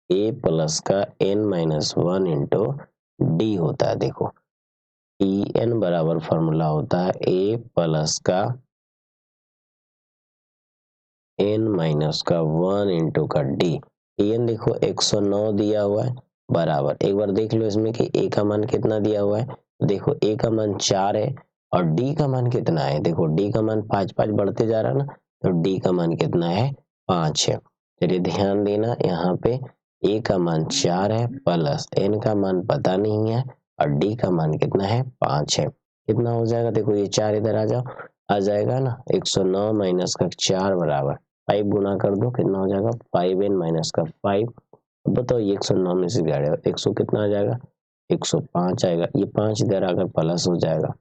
ए प्लस का एन माइनस 1 इंटू डी होता है। देखो टी एन बराबर फॉर्मूला होता है ए प्लस का एन माइनस का 1 इंटू का डी। टी एन देखो 109 दिया हुआ है, बराबर एक बार देख लो इसमें कि ए का मान कितना दिया हुआ है। देखो ए का मान 4 है और डी का मान कितना है, देखो डी का मान 5 5 बढ़ते जा रहा है ना, तो डी का मान कितना है 5 है। चलिए ध्यान देना यहाँ पे ए का मान 4 है प्लस एन का मान पता नहीं है और डी का मान कितना है 5 है। कितना हो जाएगा, देखो ये 4 इधर आ जाओ, आ जाएगा ना 109 माइनस का 4 बराबर 5 गुना कर दो, कितना हो जाएगा 5n माइनस का 5। अब बताओ ये 109 में से क्या आएगा, 100 कितना आ जाएगा 105 आएगा। ये 5 इधर आकर प्लस हो जाएगा,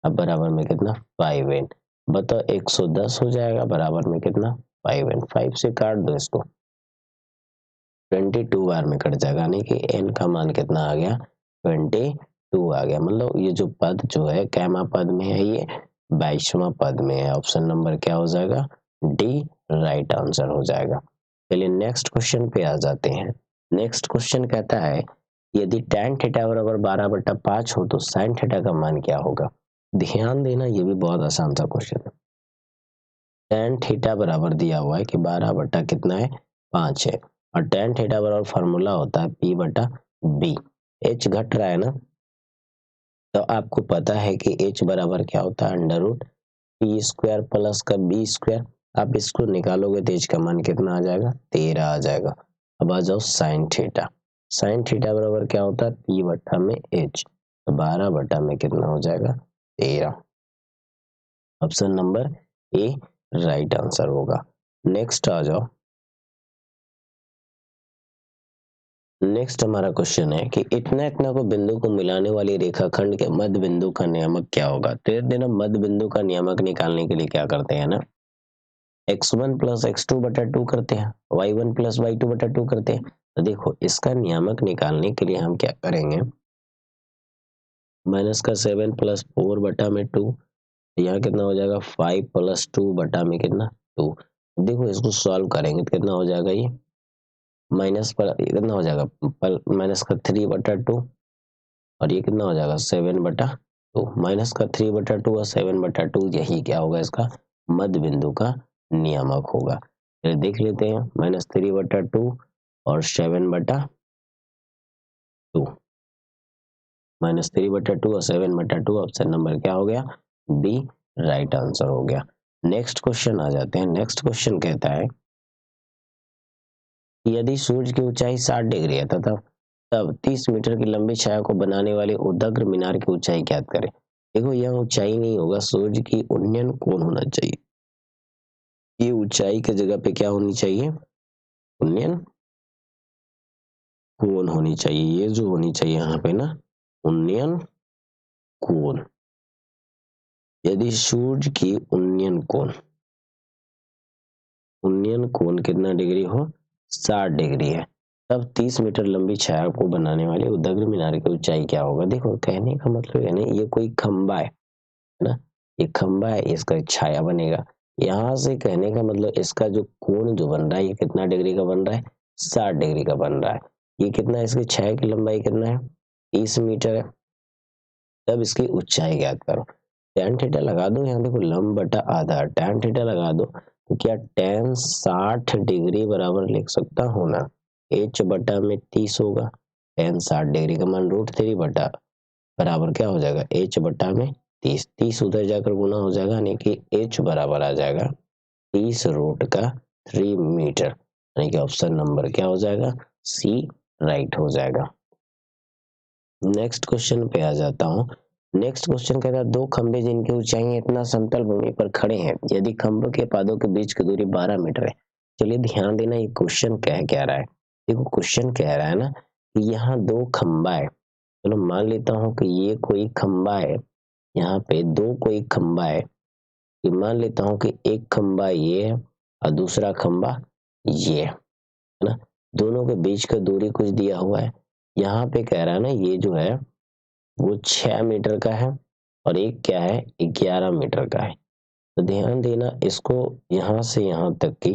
अब बराबर में कितना 5n। बताओ 110 हो जाएगा बराबर में कितना 5n। 5 से काट दो इसको, 22 बार में कट जाएगा, यानी कि n का मान कितना आ गया 22 आ गया। मतलब ये जो पद जो है कैमा पद में है, ये 22वां पद में है। ऑप्शन नंबर क्या हो जाएगा डी राइट आंसर हो जाएगा। चलिए नेक्स्ट क्वेश्चन पे आ जाते हैं। नेक्स्ट क्वेश्चन कहता है यदि tan थीटा बराबर 12/5 हो तो sin थीटा का मान क्या होगा। ध्यान देना, ये भी बहुत आसान सा क्वेश्चन है। tan थीटा बराबर दिया हुआ है कि 12 बटा कितना है 5 है, और tan थीटा बराबर फार्मूला होता है p बटा b। h घट रहा है ना, तो आपको पता है कि h बराबर क्या होता है under root P square plus का बी स्क्वायर। आप इसको निकालोगे तो h का मान कितना आ जाएगा 13 आ जाएगा। अब आ जाओ साइन थीटा। साइन थीटा बराबर क्या होता है p बटा में h, तो 12 बटा में कितना हो जाएगा 13। Option number A right answer होगा। नेक्स्ट आ जाओ। नेक्स्ट हमारा क्वेश्चन है कि इतना इतना को बिंदु को मिलाने वाली रेखाखंड के मध्य बिंदु का नियामक क्या होगा। तो ये देना, मध्य बिंदु का नियामक निकालने के लिए क्या करते हैं ना, x1 प्लस x2 बटा 2 करते हैं, y1 प्लस y2 बटा 2 करते हैं। तो देखो इसका नियामक निकालने के लिए हम क्या करेंगे, माइनस का 7 प्लस 4 बटा में 2, यहाँ कितना हो जाएगा 5 प्लस 2 बटा में कितना 2। देखो इसको सॉल्व करेंगे तो कितना हो जाएगा, ये माइनस पर कितना हो जाएगा माइनस का 3 बटा 2, और ये कितना हो जाएगा 7 बटा 2। माइनस का 3 बटा 2 और 7 बटा 2 यही क्या होगा इसका मध्य बिंदु का नियामक होगा। फिर देख लेते हैं, माइनस 3 बटा 2 और 7 बटा 2, माइनस 3 बटा 2 और 7 बटा 2। ऑप्शन नंबर क्या हो गया बी राइट आंसर हो गया। नेक्स्ट क्वेश्चन आ जाते हैं। नेक्स्ट क्वेश्चन कहता है यदि सूर्य की ऊंचाई 60 डिग्री है तथा तब 30 मीटर की लंबी छाया को बनाने वाले उदग्र मीनार की ऊंचाई ज्ञात करें। देखो यह ऊंचाई नहीं होगा, सूर्य की उन्नयन कोण होना चाहिए। ये ऊंचाई की जगह पे क्या होनी चाहिए, उन्नयन कोण होनी चाहिए। ये जो होनी चाहिए यहाँ पे ना उन्नयन कोण। यदि सूर्य की उन्नयन कोण कितना डिग्री हो 60 डिग्री है, तब 30 मीटर लंबी छाया को बनाने वाले उदग्र मीनार की ऊंचाई क्या होगा। देखो कहने का मतलब है ना, ये कोई खंबा है ना, ये खंबा है, इसका छाया बनेगा। यहाँ से कहने का मतलब इसका जो कोण जो बन रहा है ये कितना डिग्री का बन रहा है 60 डिग्री का बन रहा है। ये कितना है, इसकी छाया की लंबाई कितना है 30 मीटर है। तब इसकी ऊंचाई ज्ञात करो। tan थीटा लगा दो, यहाँ देखो लंब बटा आधा, tan थीटा लगा दो तो क्या tan 60 डिग्री बराबर लिख सकता हूँ ना h बटा में 30 होगा। tan 60 डिग्री का मान √3 बटा बराबर क्या हो जाएगा h बटा में 30। 30 उधर जाकर गुना हो जाएगा, यानी कि h बराबर आ जाएगा 30√3 मीटर, यानी कि ऑप्शन नंबर क्या हो जाएगा सी राइट हो जाएगा। नेक्स्ट क्वेश्चन पे आ जाता हूँ। नेक्स्ट क्वेश्चन कहता है दो खंबे जिनकी ऊंचाई इतना समतल भूमि पर खड़े हैं, यदि खंभों के पादों के बीच की दूरी 12 मीटर है। चलिए ध्यान देना, ये क्वेश्चन कह रहा है, देखो क्वेश्चन कह रहा है ना कि यहाँ दो खंबा है। चलो मान लेता हूँ कि ये कोई खंबा है, यहाँ पे दो कोई खंबा है, कि मान लेता हूँ कि एक खंबा ये है और दूसरा खंबा ये है ना। दोनों के बीच का दूरी कुछ दिया हुआ है। यहाँ पे कह रहा है ना ये जो है वो 6 मीटर का है और एक क्या है 11 मीटर का है। तो ध्यान देना, इसको यहाँ से यहाँ तक की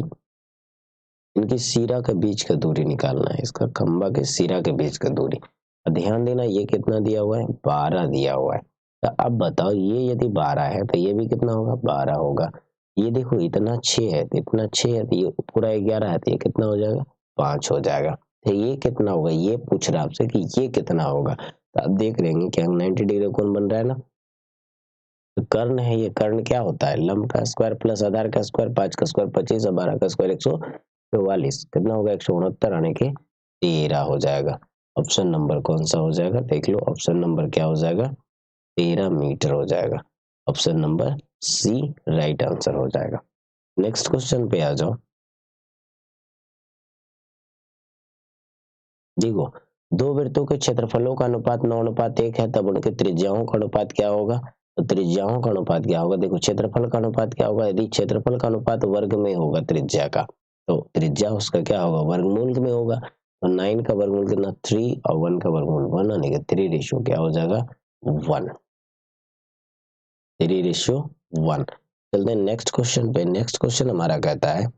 इनकी सिरा के बीच का दूरी निकालना है, इसका खंबा के सिरा के बीच का दूरी। ध्यान देना ये कितना दिया हुआ है 12 दिया हुआ है। तो अब बताओ ये यदि 12 है तो ये भी कितना होगा 12 होगा। ये देखो इतना 6 है तो इतना 6 है, तो ये पूरा 11 है तो ये कितना हो जाएगा 5 हो जाएगा। तो ये कितना होगा, ये पूछ रहा है आपसे कि ये कितना होगा। तो अब देख लेंगे कि 90 डिग्री कौन बन रहा है ना, तो कर्ण है। ये कर्ण क्या होता है लंब का स्क्वायर प्लस आधार का स्क्वायर, 5 का स्क्वायर 25 और 12 का स्क्वायर 144, कितना होगा 169, आने के 13 हो जाएगा। ऑप्शन नंबर कौन सा हो जाएगा देख लो, ऑप्शन नंबर क्या हो जाएगा 13 मीटर हो जाएगा। Option number C right answer हो जाएगा। नेक्स्ट क्वेश्चन पे आ जाओ। देखो, दो वृत्तों के क्षेत्रफलों का अनुपात 9:1 है, तब उनके त्रिज्याओं का अनुपात क्या होगा? तो त्रिज्याओं का अनुपात क्या होगा? देखो, क्षेत्रफल का अनुपात क्या होगा? यदि क्षेत्रफल का अनुपात वर्ग में होगा त्रिज्या का, तो त्रिज्या उसका क्या होगा? वर्गमूल में होगा। तो 9 का वर्गमूल कितना? 3, और 1 का वर्गमूल 1, यानी कि 3 रेशियो क्या हो जाएगा? 1। 3 रेशियो 1। चलते हैं नेक्स्ट क्वेश्चन पे। नेक्स्ट क्वेश्चन हमारा कहता है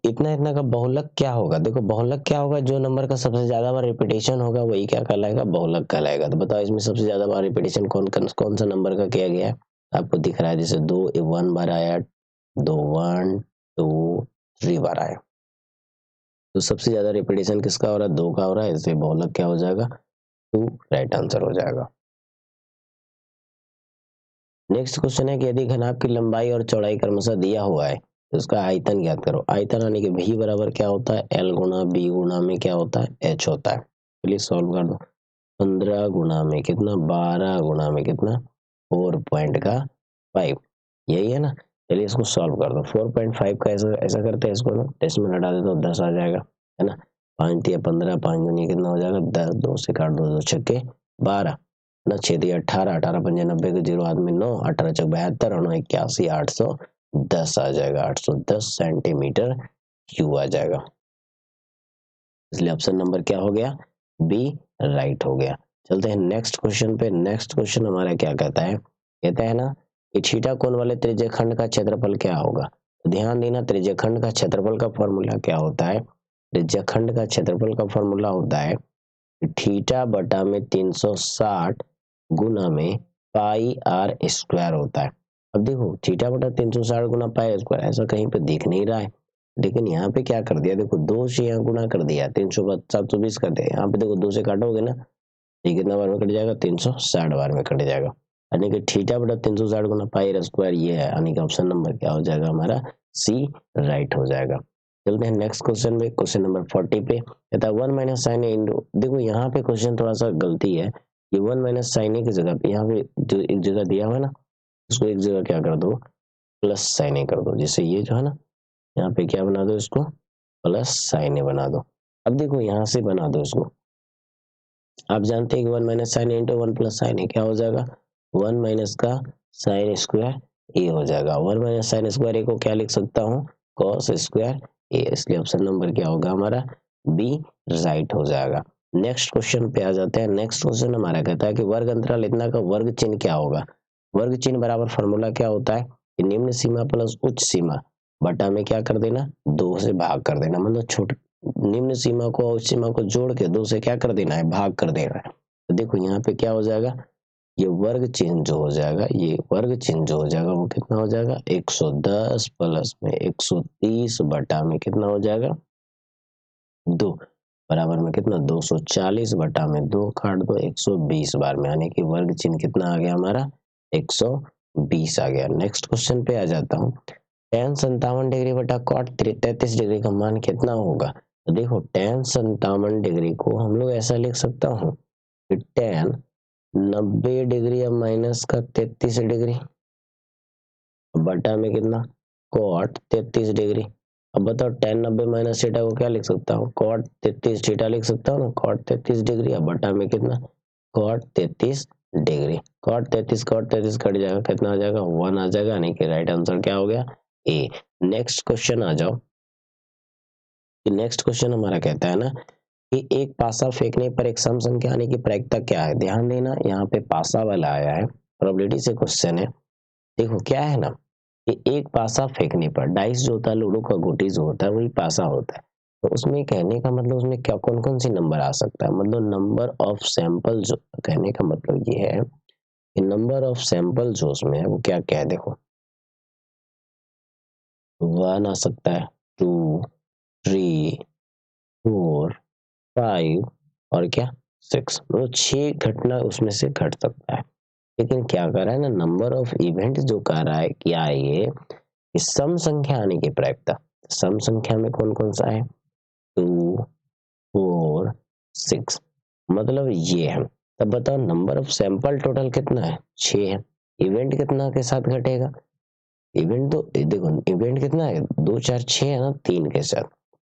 इतना इतना का बहुलक क्या होगा? देखो, बहुलक क्या होगा? जो नंबर का सबसे ज्यादा बार रिपीटेशन होगा वही क्या कहलाएगा? बहुलक कहलाएगा। तो बताओ, इसमें सबसे ज्यादा बार रिपीटेशन कौन सा नंबर का किया गया है? आपको दिख रहा है, जैसे 2 1 बार आया, 2 1 2 3 बार आया। तो सबसे ज्यादा रिपीटेशन किसका हो रहा है? 2 का हो रहा है, इसलिए बहुलक क्या हो जाएगा? 2 राइट आंसर हो जाएगा। नेक्स्ट क्वेश्चन है कि यदि घनाभ की लंबाई और चौड़ाई क्रमशः दिया हुआ है तो उसका आयतन ज्ञात करो। आयतन यानी कि v बराबर क्या होता है? L गुना b गुना में क्या होता है? h होता है। चलिए सॉल्व कर दो। 15 गुना में कितना? 12 गुना में कितना? 4.5। यही है ना? चलिए इसको सॉल्व कर दो। 4.5 का ऐसा ऐसा करते हैं, इसको ना डेसिमल हटा दे तो 10 आ जाएगा, है ना? 5 दिया 15, 5 दूनी कितना हो जाएगा? 10, 2 से काट दो, 2 छक्के 12 ना, 6 दिया 18, 18 पंजे 90 के 0 हाथ में 9, 18 चौक 72 और 9 81, 810 आ जाएगा। 810 सेंटीमीटर क्यूब आ जाएगा। इसलिए ऑप्शन नंबर क्या हो गया? बी राइट हो गया। चलते हैं नेक्स्ट क्वेश्चन पे। नेक्स्ट क्वेश्चन हमारा क्या कहता है? कहता है ना कि थीटा कोण वाले त्रिज्यखंड का क्षेत्रफल क्या होगा? तो ध्यान देना, त्रिज्यखंड का क्षेत्रफल का फॉर्मूला क्या होता है? त्रिज्यखंड का क्षेत्रफल का फॉर्मूला होता है थीटा बटा में 360 गुना में पाई आर स्क्वायर होता है। अब देखो, थीटा बटा 360 गुना पाई स्क्वायर ऐसा कहीं पे दिख नहीं रहा है, लेकिन यहाँ पे क्या कर दिया? देखो, 2 से यहाँ गुना कर दिया, 720 कर दिया। यहाँ पे देखो 2 से काटोगे ना, ये कितना बार में कट जाएगा? 360 बार में कट जाएगा। यानी कि थीटा बटा 360 गुना पाई आर स्क्वायर ये है, यानी कि ऑप्शन नंबर क्या हो जाएगा हमारा? सी राइट हो जाएगा। चलते हैं नेक्स्ट क्वेश्चन पे। क्वेश्चन नंबर 40 पे कहता है 1 माइनस साइन ए इंटू, देखो यहाँ पे क्वेश्चन थोड़ा सा गलती है। ये 1 माइनस साइन ए की जगह पे, यहाँ पे जो एक जगह दिया हुआ है ना, उसको एक जगह क्या कर दो? प्लस साइन ए कर दो। जैसे ये जो है ना, यहाँ पे क्या बना दो? इसको प्लस साइन ए बना दो। अब देखो, यहाँ से बना दो इसको। आप जानते हैं कि 1 माइनस साइन ए इंटू 1 प्लस साइन ए क्या हो जाएगा? 1 माइनस का साइन स्क्वायर ए हो जाएगा। 1 माइनस साइन स्क्वायर ए को क्या लिख सकता हूँ? कॉस स्क्वायर ए। इसलिए ऑप्शन नंबर क्या होगा हमारा? बी राइट हो जाएगा। नेक्स्ट क्वेश्चन पे आ जाते हैं। नेक्स्ट क्वेश्चन हमारा कहता है कि वर्ग अंतराल इतना का वर्ग चिन्ह क्या होगा? वर्ग चिन्ह बराबर फॉर्मूला क्या होता है? कि निम्न सीमा प्लस उच्च सीमा बटा में क्या कर देना? 2 से भाग कर देना। मतलब छोटे निम्न सीमा को और उच्च सीमा को जोड़ के 2 से क्या कर देना है? भाग कर देना है। तो देखो, यहाँ पे क्या हो जाएगा? ये वर्ग चिन्ह जो हो जाएगा, ये वर्ग चिन्ह जो हो जाएगा वो कितना हो जाएगा? 110 प्लस में 130 बटा में कितना हो जाएगा? 2 बराबर में कितना? 240 बटा में 2 काट दो, 120 बार में, यानी कि वर्ग चिन्ह कितना आ गया हमारा? 120 आ गया। नेक्स्ट क्वेश्चन पे आ जाता हूँ। tan 57 डिग्री बटा cot 33 डिग्री का मान कितना होगा? तो देखो, tan 57 डिग्री को हम लोग ऐसा लिख सकता हूँ कि tan 90 डिग्री अब माइनस का 33 डिग्री बटा में कितना? cot 33 degree. अब बताओ, tan 90 माइनस थीटा को क्या लिख सकता हूँ? cot 33 थीटा लिख सकता हूँ ना, cot 33 डिग्री। अब बटा में कितना? cot 33 degree. cot 33 कट जाएगा, कितना आ जाएगा? 1 आ जाएगा, यानी कि राइट आंसर क्या हो गया? ए। नेक्स्ट क्वेश्चन आ जाओ। नेक्स्ट क्वेश्चन हमारा कहता है ना कि एक पासा फेंकने पर एक सम संख्या आने की प्रायिकता क्या है? ध्यान देना, यहाँ पे पासा वाला आया है, प्रोबेबिलिटी से क्वेश्चन है। देखो क्या है ना कि एक पासा फेंकने पर, डाइस जो होता है, लूडो का गोटी जो होता है वही पासा होता है। तो उसमें कहने का मतलब उसमें क्या कौन कौन सी नंबर आ सकता है? मतलब नंबर ऑफ सैंपल, जो कहने का मतलब ये है कि नंबर ऑफ सैंपल जो उसमें है वो क्या क्या है? देखो, 1 आ सकता है, 2 3 4 5 और क्या? 6। मतलब 6 घटना उसमें से घट सकता है। लेकिन क्या कर रहा है ना, नंबर ऑफ इवेंट जो कर रहा है, क्या है ये कि सम संख्या आने की प्रायिकता। सम संख्या में कौन कौन सा है? 2 4 6। मतलब ये है। तब बताओ नंबर ऑफ सैंपल टोटल कितना है, 6 है। इवेंट कितना के साथ घटेगा, इवेंट तो देखो इवेंट कितना है, 2 4 6 है ना, 3 के साथ।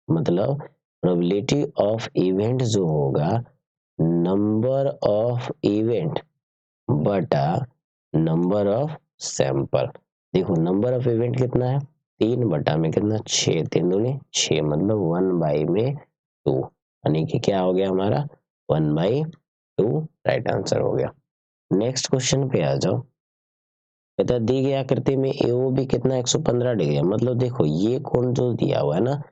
मतलब प्रोबेबिलिटी ऑफ इवेंट जो होगा नंबर ऑफ इवेंट बटा नंबर ऑफ सैंपल। देखो नंबर ऑफ इवेंट कितना है, 3 बटा में कितना, 6, 3 दूनी 6, मतलब 1 में 2, यानी कि क्या हो गया हमारा 1/2 राइट आंसर हो गया। नेक्स्ट क्वेश्चन पे आ जाओ। कहता है दी गई आकृति में एओबी कितना 115 डिग्री है। मतलब देखो ये कोण जो दिया हुआ है ना,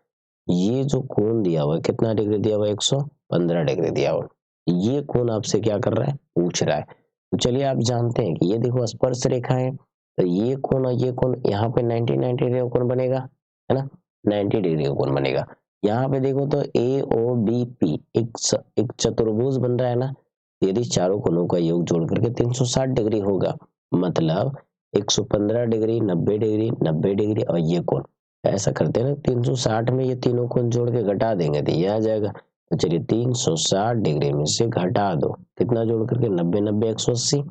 ये जो कोण दिया हुआ है कितना डिग्री दिया हुआ है, 115 डिग्री दिया हुआ है। ये कोण आपसे क्या कर रहा है, पूछ रहा है। तो चलिए आप जानते हैं कि ये देखो स्पर्श रेखा है, तो ये कोण और ये कोण यहाँ पे 90 डिग्री का कोण बनेगा, है ना, 90 डिग्री का कोण बनेगा। यहाँ पे देखो तो ए ओ बी पी एक चतुर्भुज बन रहा है ना, यदि चारों कोणों का योग जोड़ करके 360 डिग्री होगा। मतलब 115 डिग्री, 90 डिग्री, 90 डिग्री और ये कोण, ऐसा करते हैं ना 360 में ये तीनों कोण जोड़ के घटा देंगे तो ये आ जाएगा। तो चलिए 360 डिग्री में से घटा दो, कितना जोड़ करके 90 90 180,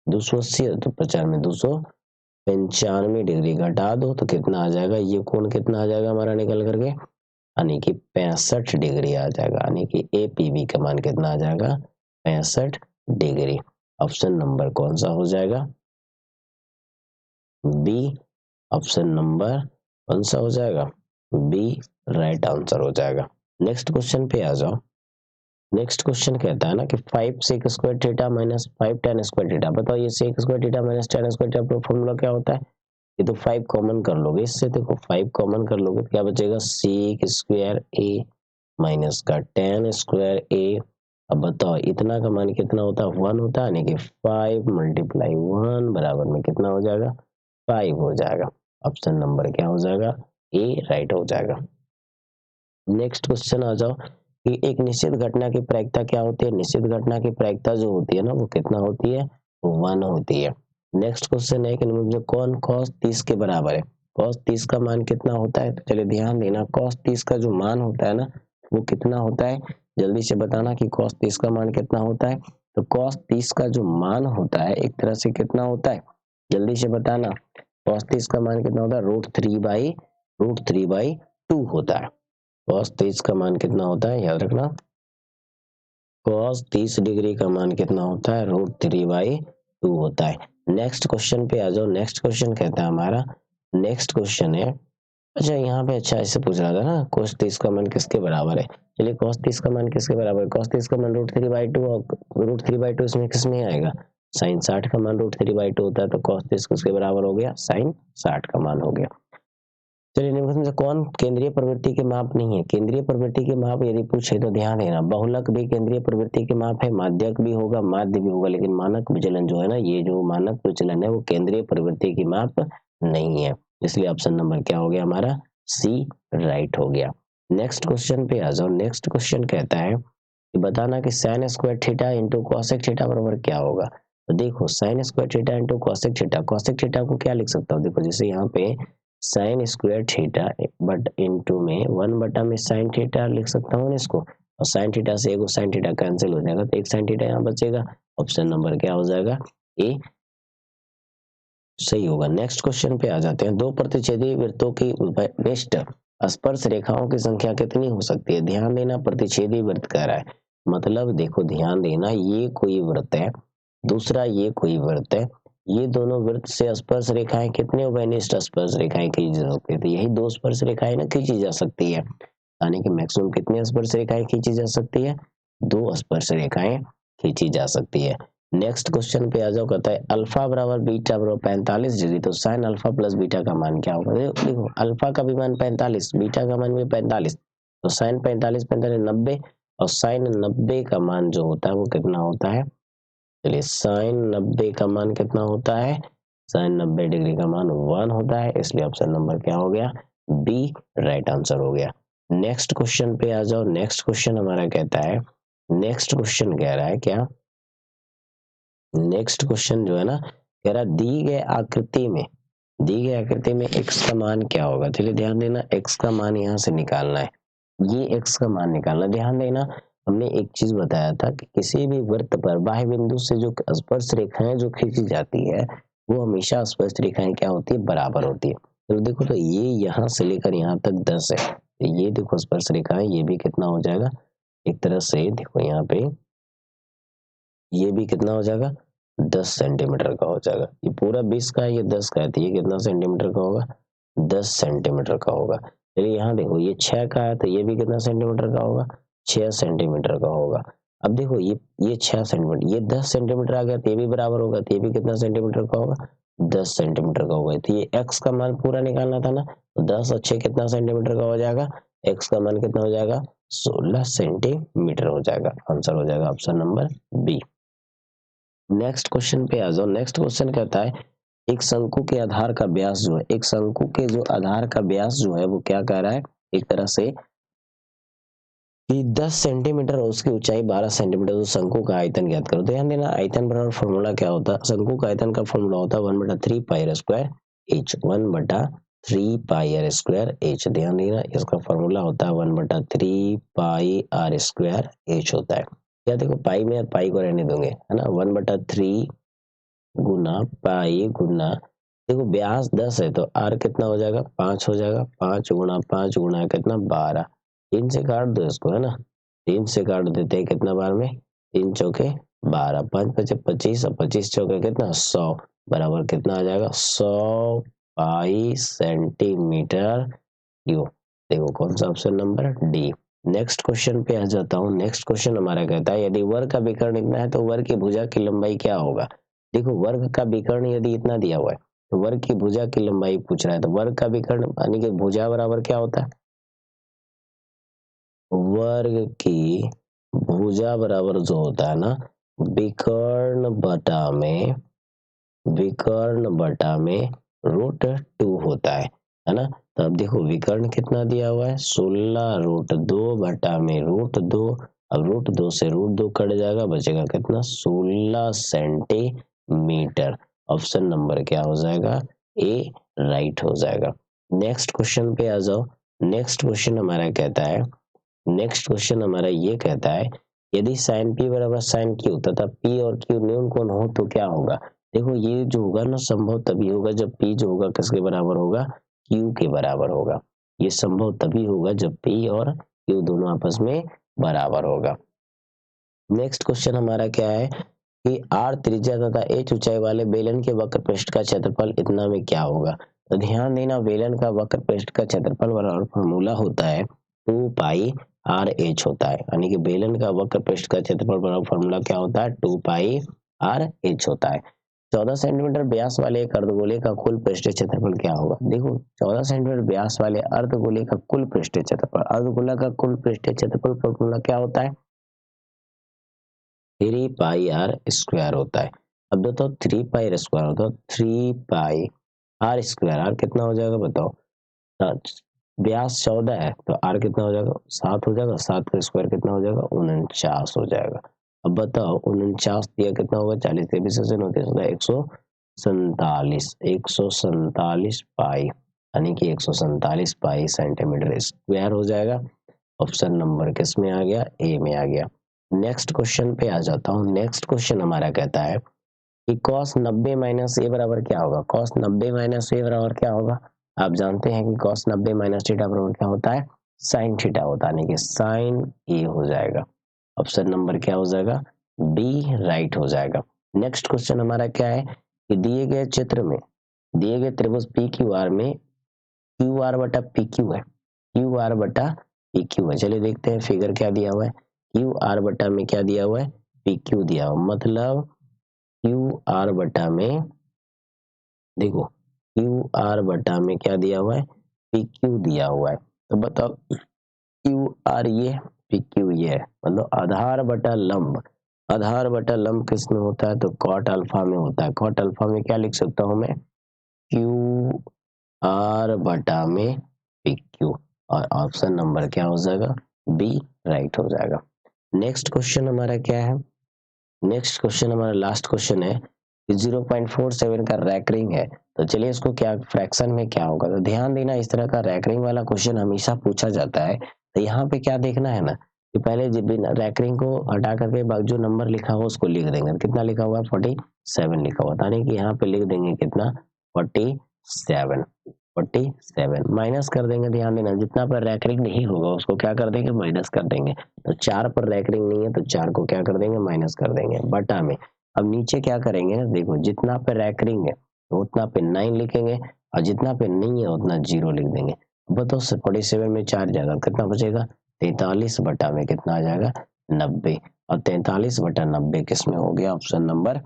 280 तो 50 में 295 डिग्री घटा दो तो कितना आ जाएगा, ये कोण कितना आ जाएगा हमारा निकल करके, यानी कि 65 डिग्री आ जाएगा। यानी कि एपीबी का मान कितना आ जाएगा, 65 डिग्री। ऑप्शन नंबर कौन सा हो जाएगा, बी। ऑप्शन नंबर कौन सा हो जाएगा, बी राइट आंसर हो जाएगा। नेक्स्ट क्वेश्चन पे आ जाओ। नेक्स्ट क्वेश्चन कहता है ना कि 5 sec square theta minus 5 tan square theta. बताओ ये sec square theta minus tan square theta का फॉर्मूला क्या होता है। ये तो 5 कॉमन कर लोगे इससे, देखो 5 कॉमन कर लोगे क्या बचेगा, sec स्क्वायर a माइनस का tan स्क्वायर a। अब बताओ इतना का मान कितना होता है, 1 होता है, यानी कि 5 × 1 बराबर में कितना हो जाएगा, 5 हो जाएगा। ऑप्शन नंबर क्या हो जाएगा, ए राइट हो जाएगा। नेक्स्ट क्वेश्चन आ जाओ कि एक निश्चित घटना की प्रायिकता क्या होती है। निश्चित घटना की प्रायिकता जो होती है ना वो कितना होती है, 1 होती है। नेक्स्ट क्वेश्चन है कि जो कौन cos 30 के बराबर है। cos 30 का मान कितना होता है, तो चलिए ध्यान देना cos 30 का जो मान होता है ना वो कितना होता है, जल्दी से बताना कि cos 30 का मान कितना होता है। तो cos 30 का जो मान होता है एक तरह से कितना होता है, जल्दी से बताना। cos 30 का मान कितना होता है, √3/2 होता है। cos 30 का मान कितना होता है, याद रखना cos 30 डिग्री का मान कितना होता है, √3/2 होता है। नेक्स्ट क्वेश्चन पे आ जाओ। नेक्स्ट क्वेश्चन कहता है हमारा, नेक्स्ट क्वेश्चन है, अच्छा यहाँ पे अच्छा ऐसे पूछ रहा था ना cos 30 का मान किसके बराबर है। चलिए cos 30 का मान किसके बराबर है, cos 30 का मान √3/2 और √3/2 इसमें किसमें आएगा, sin 60 का मान √3/2 होता है, तो cos 30 किसके बराबर हो गया, sin 60 का मान हो गया। चलिए निम्नलिखित में से कौन केंद्रीय प्रवृत्ति के माप नहीं है। केंद्रीय प्रवृत्ति के माप यदि पूछे तो ध्यान देना, बहुलक भी केंद्रीय प्रवृत्ति के माप है, माध्यक भी होगा, माध्य भी होगा, लेकिन मानक विचलन जो है ना, ये जो मानक विचलन है वो केंद्रीय प्रवृत्ति की माप नहीं है। इसलिए ऑप्शन नंबर क्या हो गया हमारा, सी राइट हो गया। नेक्स्ट क्वेश्चन पे आ जाओ। नेक्स्ट क्वेश्चन कहता है कि बताना कि sine square theta into cosec theta बराबर क्या होगा। तो देखो sine square theta into cosec theta, cosec theta को क्या लिख सकता हूँ, देखो जैसे यहाँ पे sine square theta but into में 1 बटा में साइन थीटा लिख सकता हूँ इसको, और साइन थीटा से एक साइन थीटा कैंसिल हो जाएगा तो एक साइन थीटा यहाँ बचेगा। ऑप्शन नंबर क्या हो जाएगा, ए सही होगा। नेक्स्ट क्वेश्चन पे आ जाते हैं। दो प्रतिच्छेदी वृत्तों की बेस्ट स्पर्श रेखाओं की संख्या कितनी हो सकती है। ध्यान देना प्रतिच्छेदी वृत्त कह रहा है, मतलब देखो ध्यान देना, ये कोई वृत्त है, दूसरा ये कोई वृत्त है, ये दोनों वृत्त से स्पर्श रेखाएं कितने उभयनिष्ठ स्पर्श रेखाएं खींची जा सकती है, यही 2 स्पर्श रेखाएं ना खींची जा सकती है, यानी कि मैक्सिमम कितनी स्पर्श रेखाएं खींची जा सकती है, 2 स्पर्श रेखाएं खींची जा सकती है। नेक्स्ट क्वेश्चन पे आ जाओ, कहता है अल्फा बराबर बीटा बराबर 45 डिग्री, तो साइन अल्फा प्लस बीटा का मान क्या होगा। देखो अल्फा का भी मान 45, बीटा का मान भी 45, तो साइन 45 45 90, और साइन 90 का मान जो होता है वो कितना होता है, चलिए साइन 90 का मान कितना होता है, साइन 90 डिग्री का मान 1 होता है, इसलिए ऑप्शन नंबर क्या हो गया, बी राइट आंसर हो गया। नेक्स्ट क्वेश्चन पे आ जाओ। नेक्स्ट क्वेश्चन हमारा कहता है, नेक्स्ट क्वेश्चन कह रहा है क्या, नेक्स्ट क्वेश्चन जो है ना कह रहा दी गए आकृति में x का मान क्या होगा। चलिए ध्यान देना, x का मान यहाँ से निकालना है, ये x का मान निकालना, ध्यान देना हमने एक चीज बताया था कि किसी भी वृत्त पर बाह्य बिंदु से जो स्पर्श रेखाएं जो खींची जाती है वो हमेशा स्पर्श रेखाएं क्या होती है, बराबर होती है। तो देखो, तो ये यहाँ से लेकर यहाँ तक 10 है, तो ये देखो स्पर्श रेखाएं, ये भी कितना हो जाएगा, एक तरह से देखो यहाँ पे ये भी कितना हो जाएगा, 10 सेंटीमीटर का हो जाएगा। ये पूरा 20 का है, ये 10 का है, तो ये कितना सेंटीमीटर का होगा, 10 सेंटीमीटर का होगा। चलिए यहाँ देखो ये 6 का है, तो ये भी कितना सेंटीमीटर का होगा, 6 सेंटीमीटर का होगा। अब देखो ये 6 सेंटीमीटर, ये 10 सेंटीमीटर आ गया, तो ये भी बराबर होगा, तो ये भी कितना सेंटीमीटर का होगा, 10 सेंटीमीटर का होगा। तो ये एक्स का मान पूरा निकालना था ना, तो 10 और 6 कितना सेंटीमीटर का हो जाएगा, एक्स का मान कितना हो जाएगा, 16 सेंटीमीटर हो जाएगा। आंसर हो जाएगा option number B. Next question पे आ जाओ। नेक्स्ट क्वेश्चन कहता है एक शंकु के आधार का व्यास जो है, एक शंकु के जो आधार का व्यास जो है वो क्या कह रहा है, एक तरह से कि 10 सेंटीमीटर और उसकी ऊंचाई 12 सेंटीमीटर, तो शंकु का आयतन ज्ञात करो। ध्यान देना, आयतन बराबर फॉर्मूला क्या होता है, शंकु का आयतन का फॉर्मूला होता है 1/3 pi R square H, 1/3 pi R square H. ध्यान देना, इसका फॉर्मूला होता है 1/3 पाई आर स्क्वायर एच होता है। क्या देखो, पाई में पाई को रहने दोगे, है ना, 1/3 गुना पाई गुना, देखो व्यास 10 है तो आर कितना हो जाएगा, 5 हो जाएगा, 5 गुना 5 गुना कितना 12, 3 से काट दो इसको, है ना, 3 से काट देते हैं, कितना बार में, 3 चौके 12, 5 पचे 25 और 25 चौके कितना 100, बराबर कितना आ जाएगा 100 पाई सेंटीमीटर क्यूब। देखो कौन सा option number D. Next question पे आ जाता हूँ। नेक्स्ट क्वेश्चन हमारा कहता है यदि वर्ग का विकर्ण इतना है तो वर्ग की भुजा की लंबाई क्या होगा। देखो वर्ग का विकर्ण यदि इतना दिया हुआ है तो वर्ग की भुजा की लंबाई पूछ रहा है, तो वर्ग का विकर्ण यानी कि भुजा बराबर क्या होता है, वर्ग की भुजा बराबर जो होता है ना, विकर्ण बटा में √2 होता है ना। तो अब देखो विकर्ण कितना दिया हुआ है 16√2 बटा में √2, अब √2 से √2 कट जाएगा, बचेगा कितना 16 सेंटीमीटर। ऑप्शन नंबर क्या हो जाएगा, ए राइट हो जाएगा। नेक्स्ट क्वेश्चन पे आ जाओ। नेक्स्ट क्वेश्चन हमारा कहता है, नेक्स्ट क्वेश्चन हमारा ये कहता है यदि साइन पी बराबर साइन क्यू तथा पी और क्यू न्यून कोण हो तो क्या होगा। देखो ये जो होगा ना संभव तभी होगा जब पी जो होगा किसके बराबर होगा, क्यू के बराबर होगा। ये संभव तभी होगा जब पी और क्यू दोनों आपस में बराबर होगा। नेक्स्ट क्वेश्चन हमारा क्या है कि आर त्रिज्या तथा एच ऊंचाई वाले बेलन के वक्र पृष्ठ का क्षेत्रफल इतना में क्या होगा। तो ध्यान देना, बेलन का वक्र पृष्ठ का क्षेत्रफल बराबर फॉर्मूला होता है 2 पाई आर एच होता है, यानी कि बेलन का वक्र पृष्ठ का क्षेत्रफल बराबर फॉर्मूला क्या होता है 2 पाई आर एच होता है। 14 सेंटीमीटर व्यास वाले एक अर्धगोले का कुल पृष्ठीय क्षेत्रफल क्या होगा। देखो 14 सेंटीमीटर व्यास वाले अर्धगोले का कुल पृष्ठीय क्षेत्रफल, अर्धगोला का कुल पृष्ठीय क्षेत्रफल फॉर्मूला क्या होता है 3 पाई आर स्क्वायर होता है। अब बताओ 3 पाई आर स्क्वायर होता है, 3 पाई आर स्क्वायर, आर कितना हो जाएगा बताओ, व्यास 14 है तो आर कितना हो जाएगा 7 हो जाएगा, 7 का स्क्वायर कितना हो जाएगा 49 हो जाएगा। अब बताओ 49 दिया कितना होगा 40 23 से 147 पाई, यानी कि 147 पाई सेंटीमीटर स्क्वायर हो जाएगा। ऑप्शन नंबर किस में आ गया, ए में आ गया। नेक्स्ट क्वेश्चन पे आ जाता हूँ। नेक्स्ट क्वेश्चन हमारा कहता है कि cos 90 माइनस ए बराबर क्या होगा। cos 90 माइनस ए बराबर क्या होगा, आप जानते हैं कि cos 90 माइनस थीटा बराबर क्या होता है sin थीटा होता है, यानी कि sin ए हो जाएगा। ऑप्शन नंबर क्या हो जाएगा, बी राइट हो जाएगा। नेक्स्ट क्वेश्चन हमारा क्या है कि दिए गए चित्र में दिए गए त्रिभुज पी क्यू आर में क्यू आर बटा पी क्यू है, क्यू आर बटा पी क्यू है। चलिए देखते हैं फिगर क्या दिया हुआ है, क्यू आर बटा में क्या दिया हुआ है पी क्यू दिया हुआ, मतलब क्यू आर बटा में, देखो क्यू आर बटा में क्या दिया हुआ है पी क्यू दिया हुआ है। तो बताओ क्यू आर ये पी क्यू ये है, मतलब आधार बटा लंब, आधार बटा लंब किस में होता है तो कॉट अल्फा में होता है। कॉट अल्फा में क्या लिख सकता हूं मैं, क्यू आर बटा में पी क्यू, और ऑप्शन नंबर क्या हो जाएगा बी राइट हो जाएगा। नेक्स्ट क्वेश्चन हमारा क्या है, नेक्स्ट क्वेश्चन हमारा लास्ट क्वेश्चन है 0.47 का रैकरिंग है, तो चलिए इसको क्या फ्रैक्शन में क्या होगा। तो ध्यान देना, इस तरह का रैकरिंग वाला क्वेश्चन हमेशा पूछा जाता है। तो यहाँ पे क्या देखना है ना, कि पहले रैकरिंग को हटा करके बाद जो नंबर लिखा हुआ उसको लिख देंगे। कितना लिखा हुआ है 47 लिखा हुआ था, यानी कि यहाँ पे लिख देंगे कितना 47 माइनस कर देंगे। ध्यान देना जितना पर रैकरिंग नहीं होगा उसको क्या कर देंगे माइनस कर देंगे। तो 4 पर रैकरिंग नहीं है तो 4 को क्या कर देंगे माइनस कर देंगे बटा में। अब नीचे क्या करेंगे देखो जितना पे रैकरिंग है तो उतना पे 9 लिखेंगे और जितना पे नहीं है उतना 0 लिख देंगे। बताओ 47 में 4 जाएगा कितना बचेगा 43 बटा में कितना आ जाएगा 90 और 43 बटा 90 किसमें हो गया ऑप्शन नंबर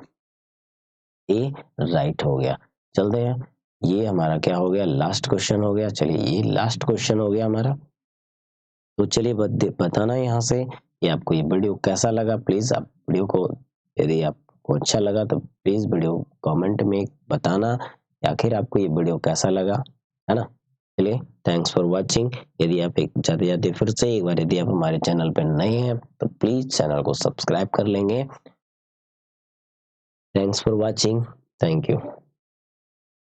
ए राइट हो गया। चलते हैं ये हमारा क्या हो गया लास्ट क्वेश्चन हो गया। चलिए ये लास्ट क्वेश्चन हो गया हमारा। तो चलिए बताना यहाँ से कि आपको ये वीडियो कैसा लगा। प्लीज आप वीडियो को यदि आपको अच्छा लगा तो प्लीज वीडियो कमेंट में बताना आखिर आपको ये वीडियो कैसा लगा, है ना। चलिए थैंक्स फॉर वाचिंग। यदि आप एक जाते जाते फिर से एक बार यदि आप हमारे चैनल पर नए हैं तो प्लीज चैनल को सब्सक्राइब कर लेंगे। Thanks for watching, thank you.